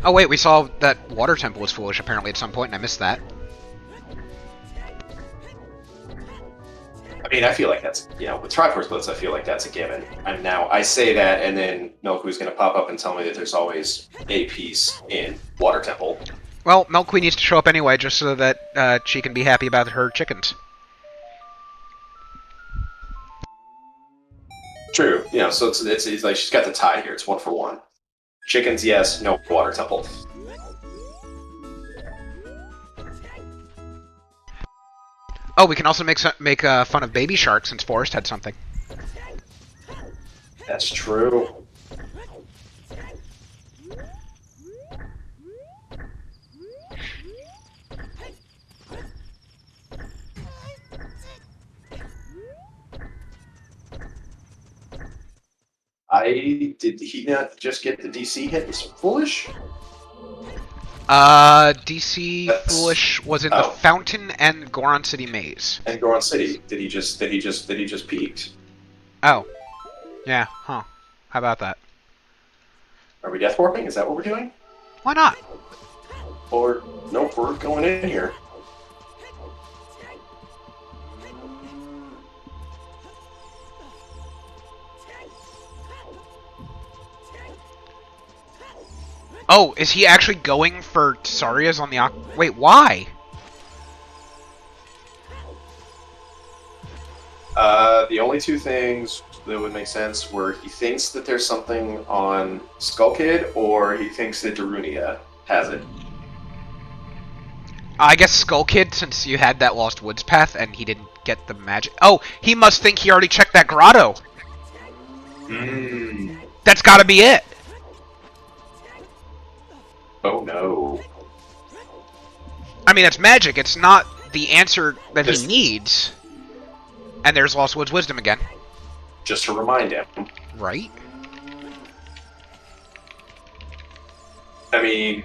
Oh wait, we saw that water temple was foolish apparently at some point, and I missed that. I mean, I feel like that's, you know, with Triforce Blitz, I feel like that's a given. I say that, and then Milkwee's going to pop up and tell me that there's always a piece in Water Temple. Well, Milkweed needs to show up anyway, just so that she can be happy about her chickens. True. You know, so it's like she's got the tie here. It's 1 for 1. Chickens, yes. No Water Temple. Oh, we can also make fun of Baby Shark since Forrest had something. That's true. Did he not just get the DC hit? It's foolish? DC That's... Foolish was in the Fountain and Goron City Maze. And Goron City. Did he just peaked? Oh. Yeah, huh. How about that? Are we death warping? Is that what we're doing? Why not? Or nope, we're going in here. Oh, is he actually going for Saria's on the wait, why? The only two things that would make sense were he thinks that there's something on Skull Kid, or he thinks that Darunia has it. I guess Skull Kid, since you had that Lost Woods path and he didn't get the magic. Oh, he must think he already checked that grotto. That's gotta be it. Oh no. I mean, that's magic. It's not the answer that he needs. And there's Lost Woods Wisdom again. Just to remind him. Right? I mean...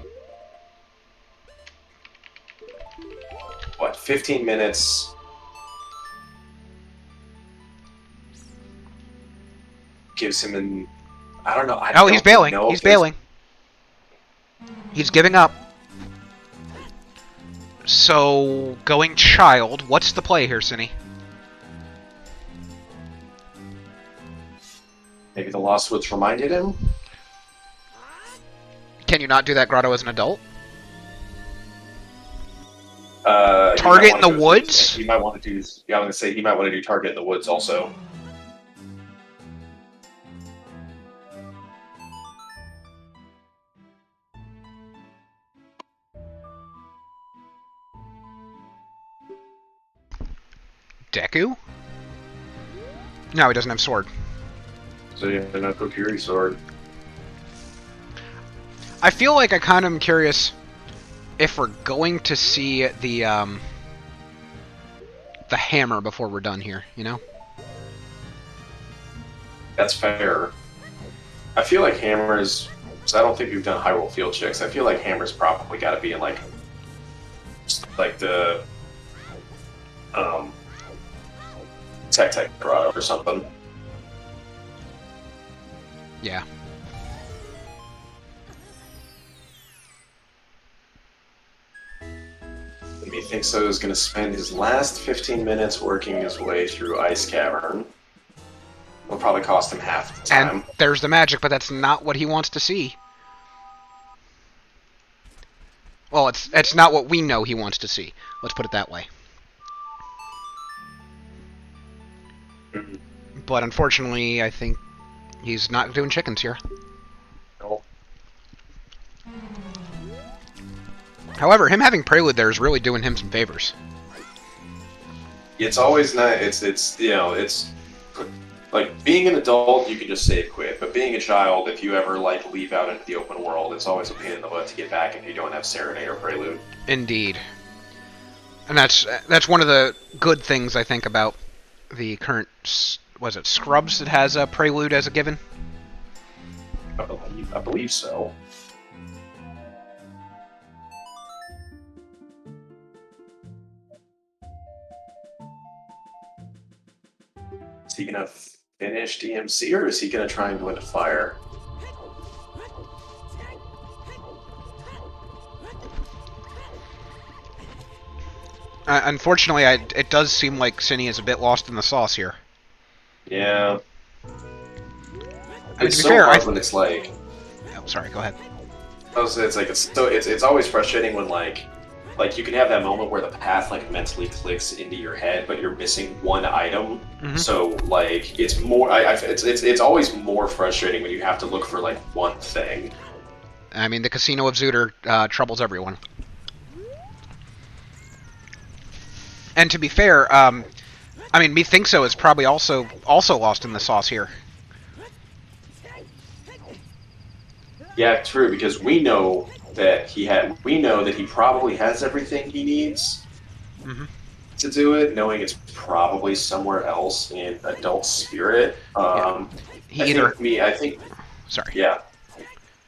What, 15 minutes... gives him an... I don't know. Oh, he's bailing. He's bailing. He's giving up. So, going child. What's the play here, Synii? Maybe the Lost Woods reminded him? Can you not do that grotto as an adult? Target in the woods? He might want to do... Yeah, I'm going to say he might want to do Target in the Woods also. Deku? No, he doesn't have sword. So yeah, no Kokiri sword. I feel like I kind of am curious if we're going to see the hammer before we're done here, you know? That's fair. I feel like Hammers... So I don't think we've done Hyrule Field checks. I feel like Hammers probably got to be in, like the... Tech Grotto or something. Yeah. Methinkso is going to spend his last 15 minutes working his way through Ice Cavern. It'll probably cost him half the time. And there's the magic, but that's not what he wants to see. Well, it's not what we know he wants to see. Let's put it that way. Mm-hmm. But unfortunately, I think he's not doing chickens here. Nope. However, him having Prelude there is really doing him some favors. It's always nice. It's you know, it's like being an adult, you can just save quit. But being a child, if you ever like leave out into the open world, it's always a pain in the butt to get back if you don't have Serenade or Prelude. Indeed. And that's one of the good things I think about the current, was it Scrubs that has a Prelude as a given? I believe so. Is he gonna finish DMC or is he gonna try and go into fire? Unfortunately, it does seem like Synii is a bit lost in the sauce here. Yeah. I mean, It's to be so fair, hard when it's like... Oh, sorry, go ahead. It's always frustrating when like you can have that moment where the path like mentally clicks into your head, but you're missing one item. Mm-hmm. So like it's more. It's always more frustrating when you have to look for like one thing. I mean, the Casino of Zuder troubles everyone. And to be fair, I mean, methinkso is probably also lost in the sauce here. Yeah, true. Because we know that he probably has everything he needs to do it, knowing it's probably somewhere else in Adult Spirit. Yeah. I think. Sorry. Yeah.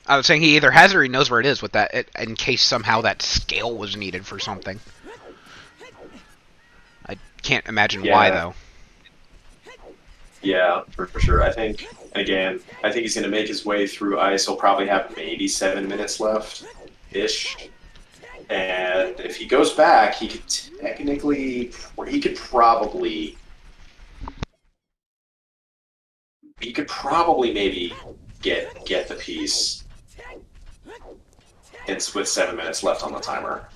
I was saying he either has it or he knows where it is with that, in case somehow that scale was needed for something. I can't imagine why, though. Yeah, for sure. I think he's going to make his way through ice. He'll probably have maybe 7 minutes left-ish. And if he goes back, he could probably maybe get the piece. It's with 7 minutes left on the timer.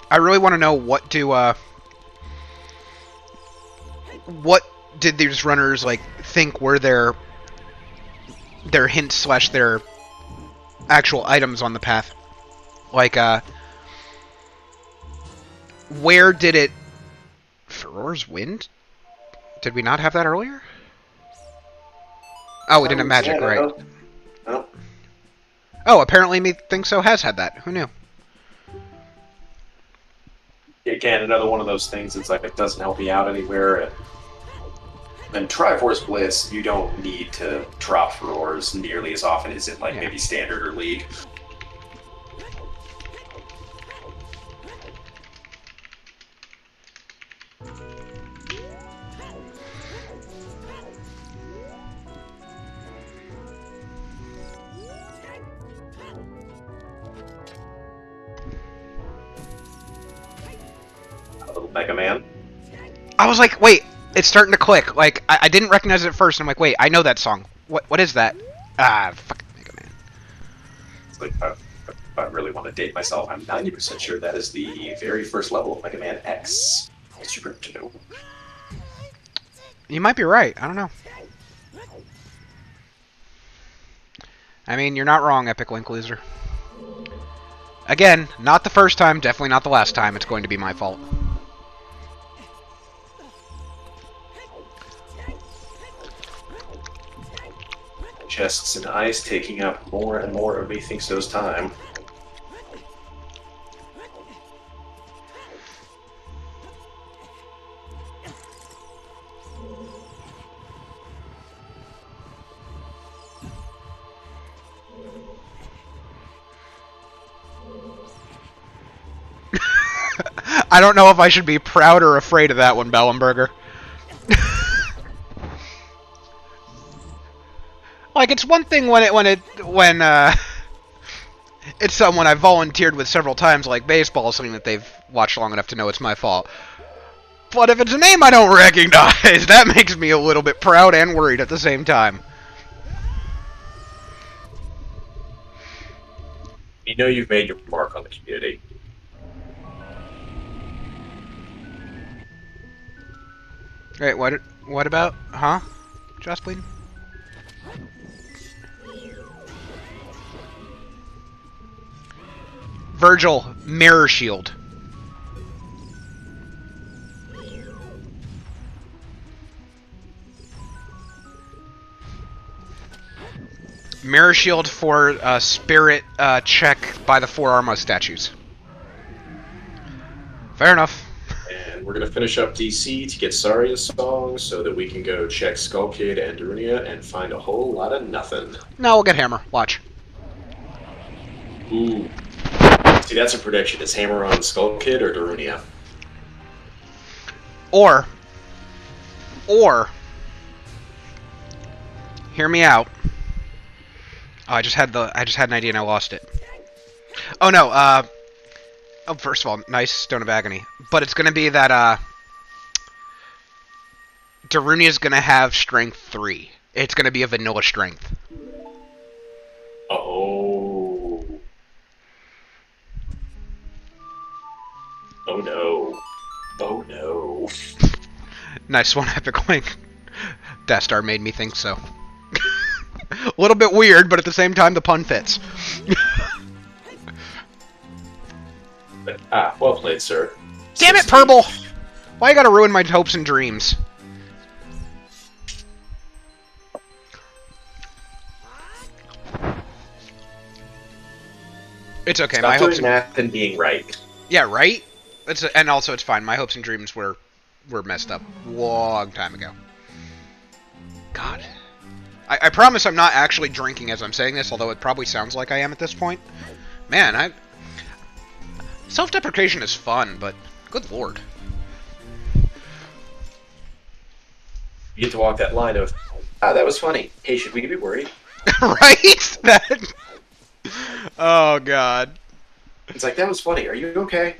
I really want to know what did these runners like think were their hints / their actual items on the path. Like where did it Furor's Wind? Did we not have that earlier? Oh, we didn't have magic, right? No. Oh, apparently methinkso has had that. Who knew? Again, another one of those things. It's like it doesn't help me out anywhere. And Triforce Blitz, you don't need to drop for ores nearly as often as in Yeah. maybe Standard or League. A little Mega Man. I was like, wait, it's starting to click. Like, I didn't recognize it at first, and I'm like, wait, I know that song. What is that? Ah, fucking Mega Man. It's like, if I really want to date myself, I'm 90% sure that is the very first level of Mega Man X. Super Nintendo. You might be right. I don't know. I mean, you're not wrong, Epic Link Loser. Again, not the first time, definitely not the last time. It's going to be my fault. Chests and ice taking up more and more of methinkso's time. I don't know if I should be proud or afraid of that one, Bellenberger. Like, it's one thing when it's someone I've volunteered with several times, like baseball, something that they've watched long enough to know it's my fault. But if it's a name I don't recognize, that makes me a little bit proud and worried at the same time. You know you've made your mark on the community. Wait, what about? Huh? Jocelyn? Virgil, Mirror Shield. Mirror Shield for spirit check by the 4 Arma statues. Fair enough. And we're going to finish up DC to get Saria's song so that we can go check Skullkid and Darunia and find a whole lot of nothing. No, we'll get Hammer. Watch. Ooh. See, that's a prediction. Is Hammer on Skullkid or Darunia? Or, hear me out. Oh, I just had an idea and I lost it. Oh no, oh, first of all, nice Stone of Agony. But it's gonna be that, Darunia's gonna have Strength 3. It's gonna be a vanilla Strength. Oh. Oh no. Oh no. Nice one, Epic Link. Death Star made me think so. A little bit weird, but at the same time, the pun fits. Well played, sir. Damn it, Purple! Why you gotta ruin my hopes and dreams? It's okay, Stop my hopes doing and... that and being right. Yeah, right? And also, it's fine. My hopes and dreams were messed up long time ago. God. I promise I'm not actually drinking as I'm saying this, although it probably sounds like I am at this point. Man, self-deprecation is fun, but good lord. You get to walk that line of, that was funny. Hey, should we be worried? Right? That... Oh, God. It's like, that was funny. Are you okay?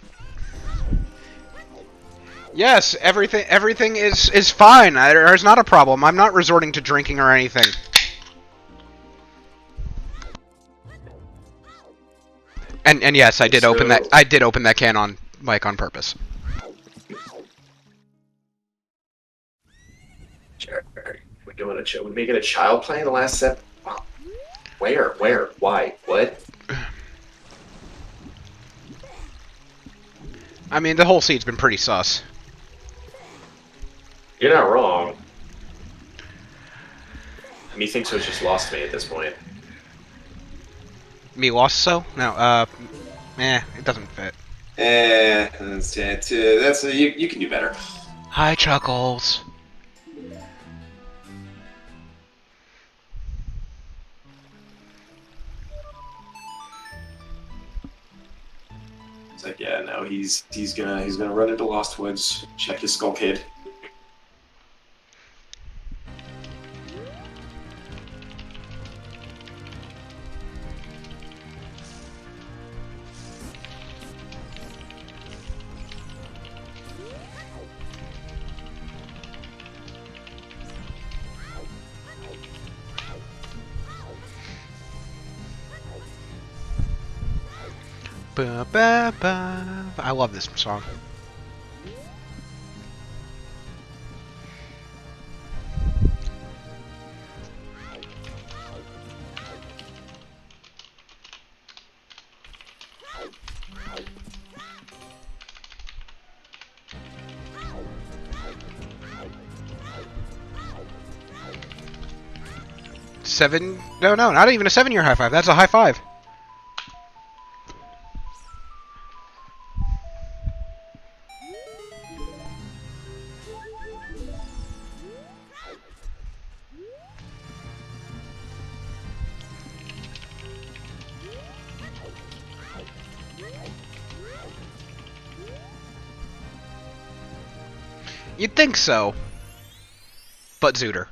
Yes, everything is fine. There's not a problem. I'm not resorting to drinking or anything. And yes, I did open that can on mic on purpose. Sure. We're doing we making a child play in the last set. Wow. Where? Why? What? I mean, the whole seat's been pretty sus. You're not wrong. Methinkso's just lost me at this point. Me lost so? No, it doesn't fit. You can do better. Hi, Chuckles. Yeah, no, he's gonna run into Lost Woods, check his Skull Kid. Ba, ba, ba. I love this song. Seven? No, not even a 7-year high five. That's a high five. You'd think so, but Zooter.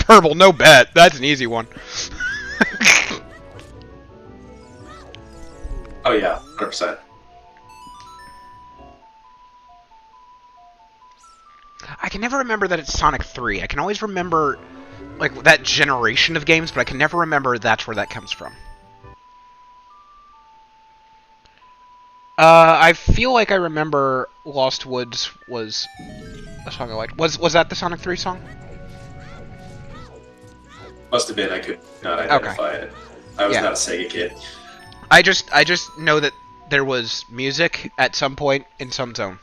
Purple, no bet. That's an easy one. Oh yeah, 100%. I can never remember that it's Sonic 3. I can always remember, like, that generation of games, but I can never remember that's where that comes from. I feel like I remember Lost Woods was a song I liked. Was that the Sonic 3 song? Must have been. I could not identify it. I was not a Sega kid. I just know that there was music at some point in some zone.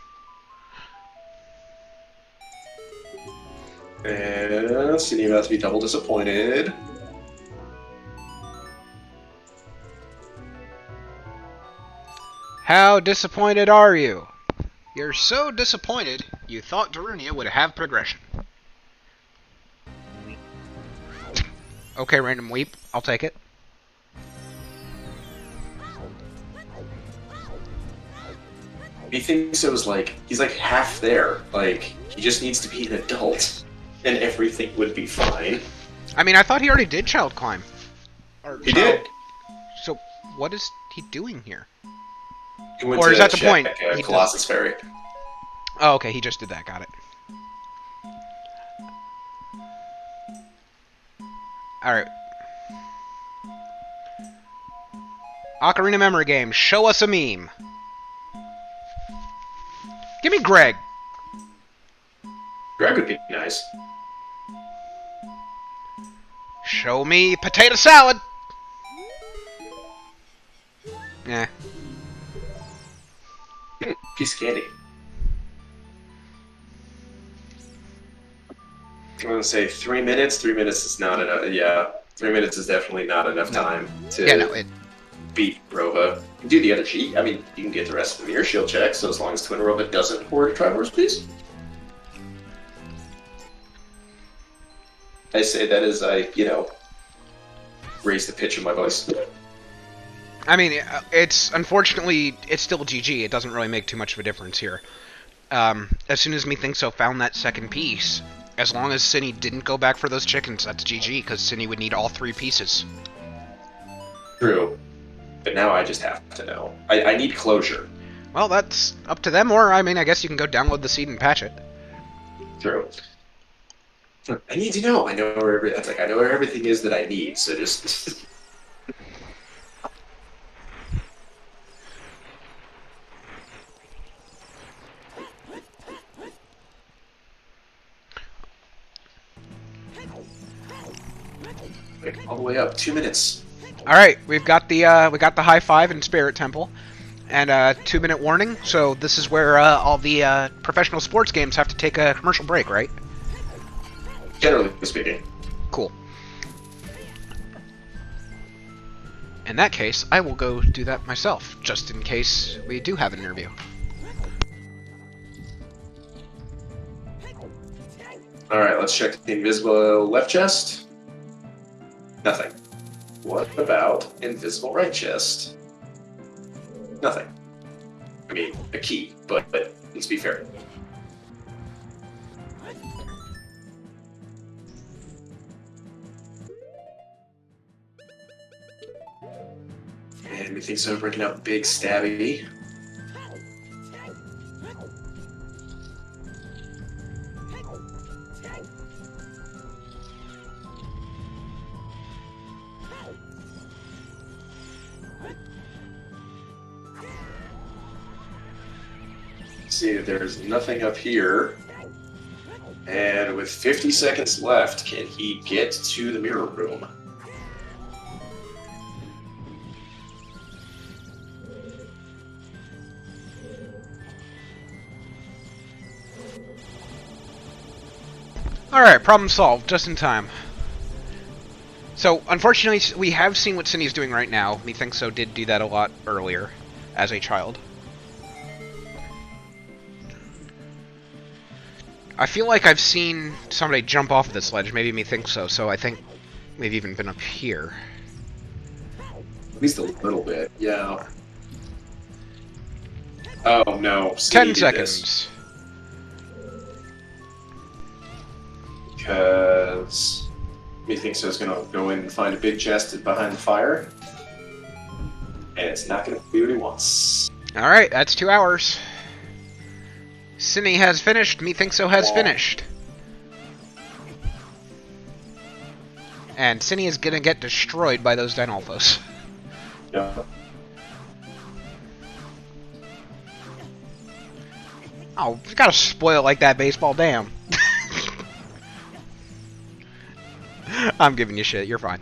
And Synii about to be double disappointed. How disappointed are you? You're so disappointed, you thought Darunia would have progression. Okay, random weep. I'll take it. Methinkso's like, he's like half there. Like, he just needs to be an adult, and everything would be fine. I mean, I thought he already did Child Climb. He did. So, what is he doing here? He went or to is that the check, point? Colossus Ferry. Oh, okay, he just did that. Got it. Alright. Ocarina memory game. Show us a meme. Give me Greg. Greg would be nice. Show me potato salad. Yeah. Piece of candy. I'm gonna say 3 minutes. 3 minutes is not enough. Yeah, 3 minutes is definitely not enough time to beat Rova. Do the other cheat. I mean, you can get the rest of the mirror shield check. So as long as Twin Rova doesn't hoard Triforce, please. I say that as I, raise the pitch of my voice. I mean, it's unfortunately it's still GG. It doesn't really make too much of a difference here. As soon as methinkso found that second piece, as long as Synii didn't go back for those chickens, that's GG, because Synii would need all 3 pieces. True. But now I just have to know. I need closure. Well, that's up to them, or, I mean, I guess you can go download the seed and patch it. True. I need to know. I know where everything is that I need, so just... all the way up. 2 minutes. All right, we got the high five in Spirit Temple, and 2-minute warning. So this is where all the professional sports games have to take a commercial break, right? Generally speaking. Cool. In that case, I will go do that myself, just in case we do have an interview. All right, let's check the invisible left chest. Nothing. What about invisible right chest? Nothing. I mean, a key, but let's be fair. And we think so, breaking out big stabby. See that there's nothing up here. And with 50 seconds left, can he get to the mirror room? Alright, problem solved, just in time. So, unfortunately, we have seen what Synnii's doing right now. Methinkso did do that a lot earlier, as a child. I feel like I've seen somebody jump off this ledge, maybe Methinkso, so I think maybe even been up here. At least a little bit, yeah. Oh no. Synii 10 did seconds. This. Because Methinkso's gonna go in and find a big chest behind the fire. And it's not gonna be what he wants. Alright, that's 2 hours. Synii has finished, Methinkso has finished. And Synii is gonna get destroyed by those Dynalphos. Yeah. Oh, you gotta spoil it like that, baseball, damn. I'm giving you shit, you're fine.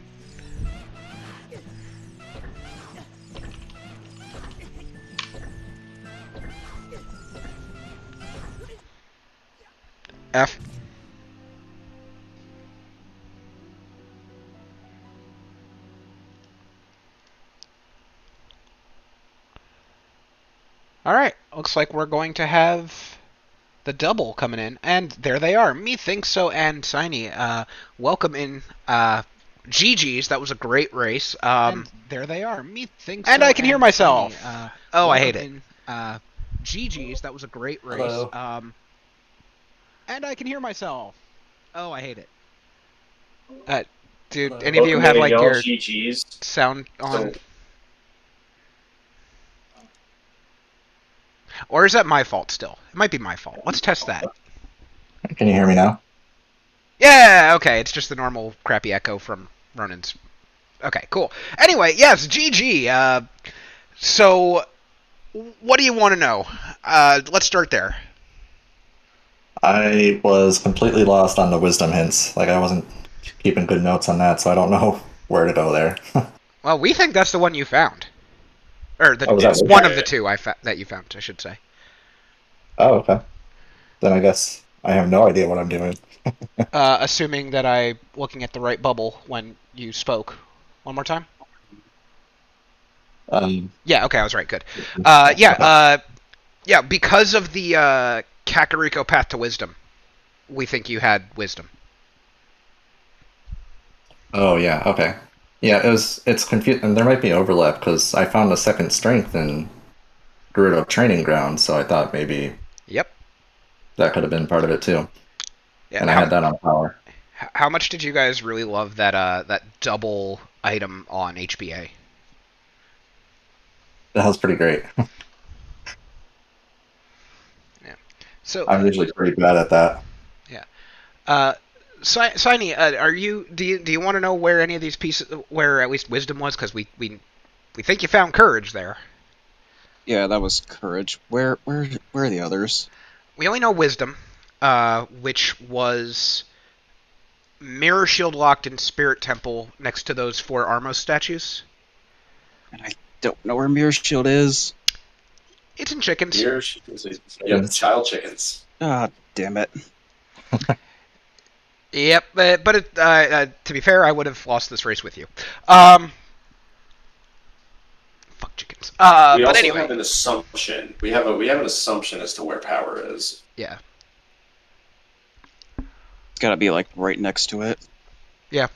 F. Alright, looks like we're going to have the double coming in, and there they are, Methinkso and Synii. Welcome in, GG's, that was a great race. And there they are, Methinkso and I can hear myself. Synii. Oh, I hate it. GG's, that was a great race. Hello. And I can hear myself. Oh, I hate it. Dude, any of you have, like, your GG's. sound on? So, Or is that my fault still? It might be my fault. Let's test that. Can you hear me now? Yeah, okay, it's just the normal crappy echo from Ronan's. Okay, cool. Anyway, yes, GG. So, what do you want to know? Let's start there. I was completely lost on the wisdom hints. Like, I wasn't keeping good notes on that, so I don't know where to go there. Well, we think that's the one you found. Or Oh, was that it's it? one of the two that you found, I should say. Oh, okay. Then I guess I have no idea what I'm doing. Assuming that I'm looking at the right bubble when you spoke. One more time? Yeah, okay, I was right, good. Yeah, because of the Kakariko Path to Wisdom, we think you had Wisdom. Oh, yeah, okay. Yeah, it's confusing. There might be overlap, because I found a second strength in Gerudo Training Ground, so I thought maybe Yep. that could have been part of it, too. Yeah, And I had that on power. How much did you guys really love that double item on HBA? That was pretty great. Yeah. So I'm usually pretty bad at that. Synii, do you want to know where any of these pieces, where at least Wisdom was? Because we think you found Courage there. Yeah, that was Courage. Where are the others? We only know Wisdom, which was Mirror Shield locked in Spirit Temple next to those 4 Armos statues. And I don't know where Mirror Shield is. It's in Chickens. Yeah, child chickens. Ah, damn it. Yep, but to be fair, I would have lost this race with you. Fuck chickens. We But also anyway, have an assumption. We have an assumption as to where power is. yeah. It's gotta be like right next to it. Yeah.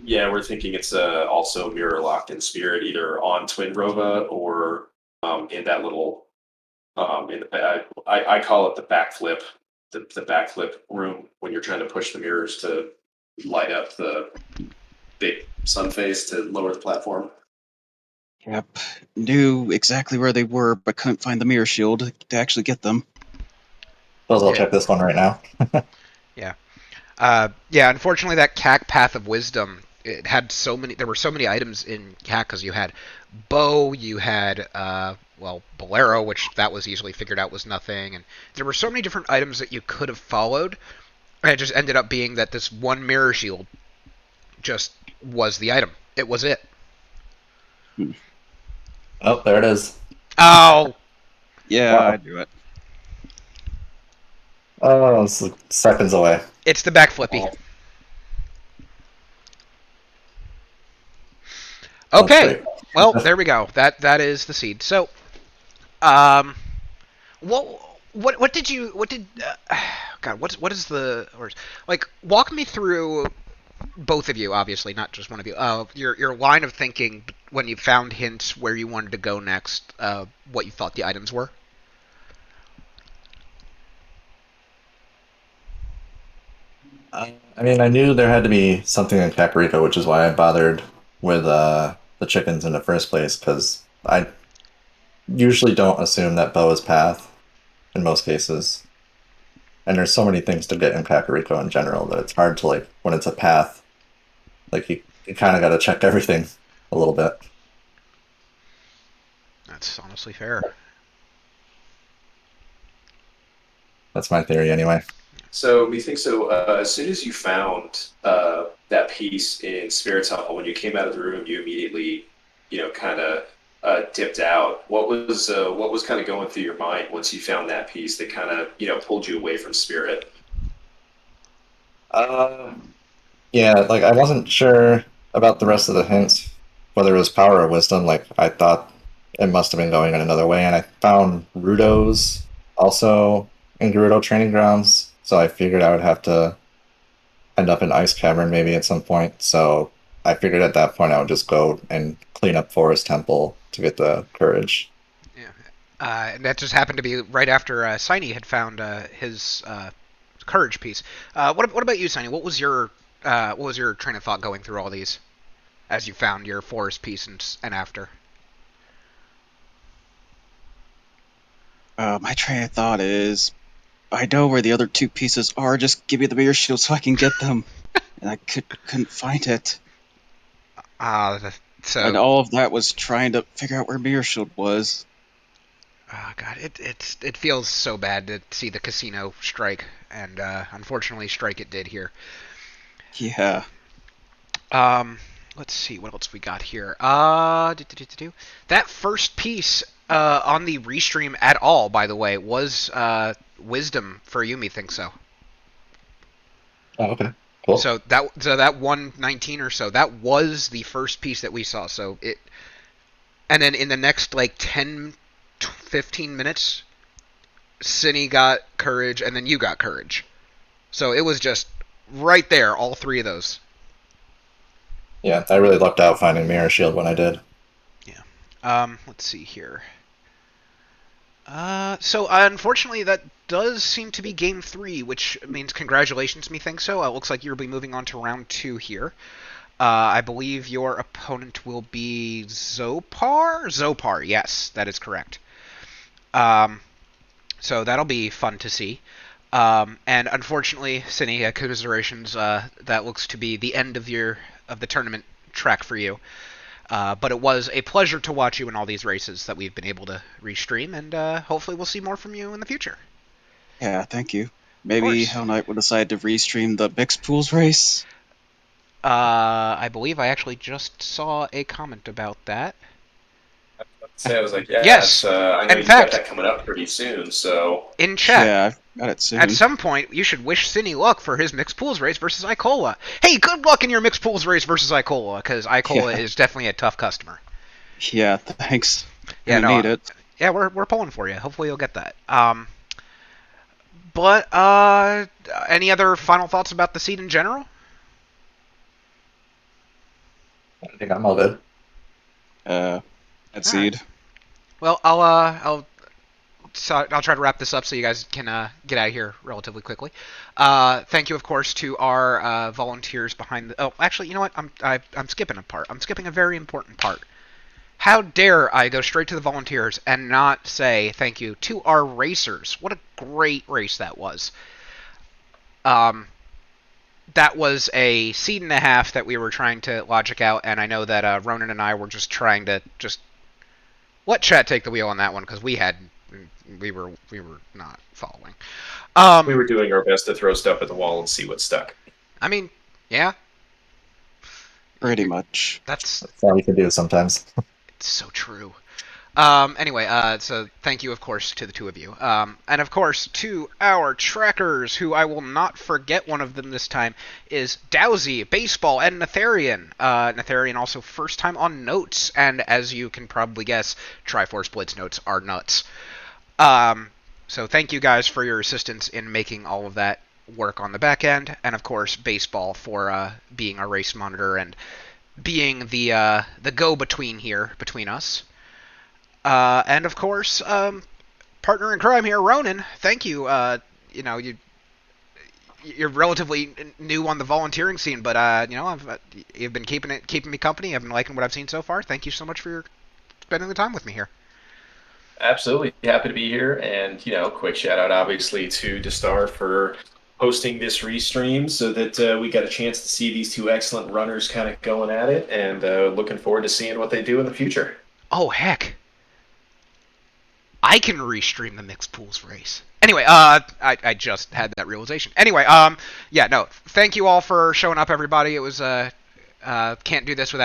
Yeah, we're thinking it's also mirror locked in spirit, either on Twin Rova or in that little in the I call it the backflip, the backflip room when you're trying to push the mirrors to light up the big sun face to lower the platform. Yep. Knew exactly where they were, but couldn't find the mirror shield to actually get them. Suppose I'll Yeah. check this one right now. Yeah. Yeah, unfortunately, that CAC Path of Wisdom, it had so many. There were so many items in CAC because you had bow, you had Bolero, which that was easily figured out was nothing, and there were so many different items that you could have followed. And it just ended up being that this one mirror shield just was the item. It was it. Oh, there it is. Oh, Yeah, Wow. I do it. Oh, it's like seconds away. it's the backflippy. That's Okay, great. well there we go. That is the seed. So, um, what did you what did God what is the or like walk me through both of you, obviously, not just one of you. Your line of thinking when you found hints where you wanted to go next, what you thought the items were. I mean, I knew there had to be something in Kakariko, which is why I bothered with the chickens in the first place, because I usually don't assume that bow is path in most cases. And there's so many things to get in Kakariko in general that it's hard to, like, when it's a path, like, you kind of got to check everything a little bit. That's honestly fair. That's my theory anyway. So methinkso. As soon as you found that piece in Spirit's Hall, when you came out of the room, you immediately, kind of dipped out. What was kind of going through your mind once you found that piece that kind of pulled you away from Spirit? Uh, yeah, like, I wasn't sure about the rest of the hints, whether it was power or wisdom. Like, I thought it must have been going in another way, and I found Rudo's also in Gerudo Training Grounds, so I figured I would have to end up in Ice Cavern maybe at some point. So I figured at that point I would just go and clean up Forest Temple to get the courage. Yeah, and that just happened to be right after Synii had found his courage piece. What about you, Synii? What was your train of thought going through all these as you found your forest piece and after? My train of thought is, I know where the other two pieces are. Just give me the mirror shield so I can get them. And I couldn't find it. So And all of that was trying to figure out where mirror shield was. oh God, it feels so bad to see the casino strike, and unfortunately, strike it did here. Yeah. Let's see what else we got here. That first piece on the restream at all, by the way, was wisdom for you, methinkso. Oh, okay. Cool. So that 119 or so, that was the first piece that we saw. So it, and then in the next like 10, 15 minutes, Synii got courage, and then you got courage. So it was just right there, all three of those. Yeah, I really lucked out finding Mirror Shield when I did. Let's see here. So unfortunately, that does seem to be game 3, which means congratulations, methinkso. Looks like you'll be moving on to round 2 here. I believe your opponent will be Zopar? Zopar, yes, that is correct. So that'll be fun to see. And unfortunately, Synii, commiserations, that looks to be the end of the tournament track for you. But it was a pleasure to watch you in all these races that we've been able to restream, and hopefully we'll see more from you in the future. Yeah, thank you. Maybe Hell Knight will decide to restream the mixed pools race. I believe I actually just saw a comment about that. I was like, yeah, Yes. I know In you've fact, got that coming up pretty soon, so in chat, Yeah, I've got it soon. at some point, you should wish Synii luck for his mixed pools race versus Icola. Hey, good luck in your mixed pools race versus Icola, because Icola is definitely a tough customer. Yeah, thanks. Yeah, I need it. Yeah, we're pulling for you. Hopefully you'll get that. But any other final thoughts about the seed in general? think I'm all good. At seed. Well, I'll try to wrap this up so you guys can get out of here relatively quickly. Thank you, of course, to our volunteers behind the... Oh, actually, you know what? I'm skipping a part. I'm skipping a very important part. How dare I go straight to the volunteers and not say thank you to our racers. What a great race that was. That was a seed and a half that we were trying to logic out, and I know that Ronan and I were just trying to let chat take the wheel on that one, because we were not following. We were doing our best to throw stuff at the wall and see what stuck. I mean, yeah. Pretty much. That's all you can do sometimes. It's so true. Anyway, so thank you, of course, to the two of you. And, of course, to our trackers, who I will not forget one of them this time, is Dowsy, Baseball, and Netharian. Netharian also first time on notes, and as you can probably guess, Triforce Blitz notes are nuts. So thank you guys for your assistance in making all of that work on the back end, and, of course, Baseball for being our race monitor and being the go-between here between us. And of course, partner in crime here, Ronan. Thank you. You're relatively new on the volunteering scene, but you've been keeping me company. I've been liking what I've seen so far. Thank you so much for spending the time with me here. Absolutely happy to be here, and quick shout out obviously to Destar for hosting this restream so that we got a chance to see these two excellent runners kind of going at it, and looking forward to seeing what they do in the future. Oh, heck. I can restream the mixed pools race. Anyway, I just had that realization. Anyway, thank you all for showing up, everybody. It was, can't do this without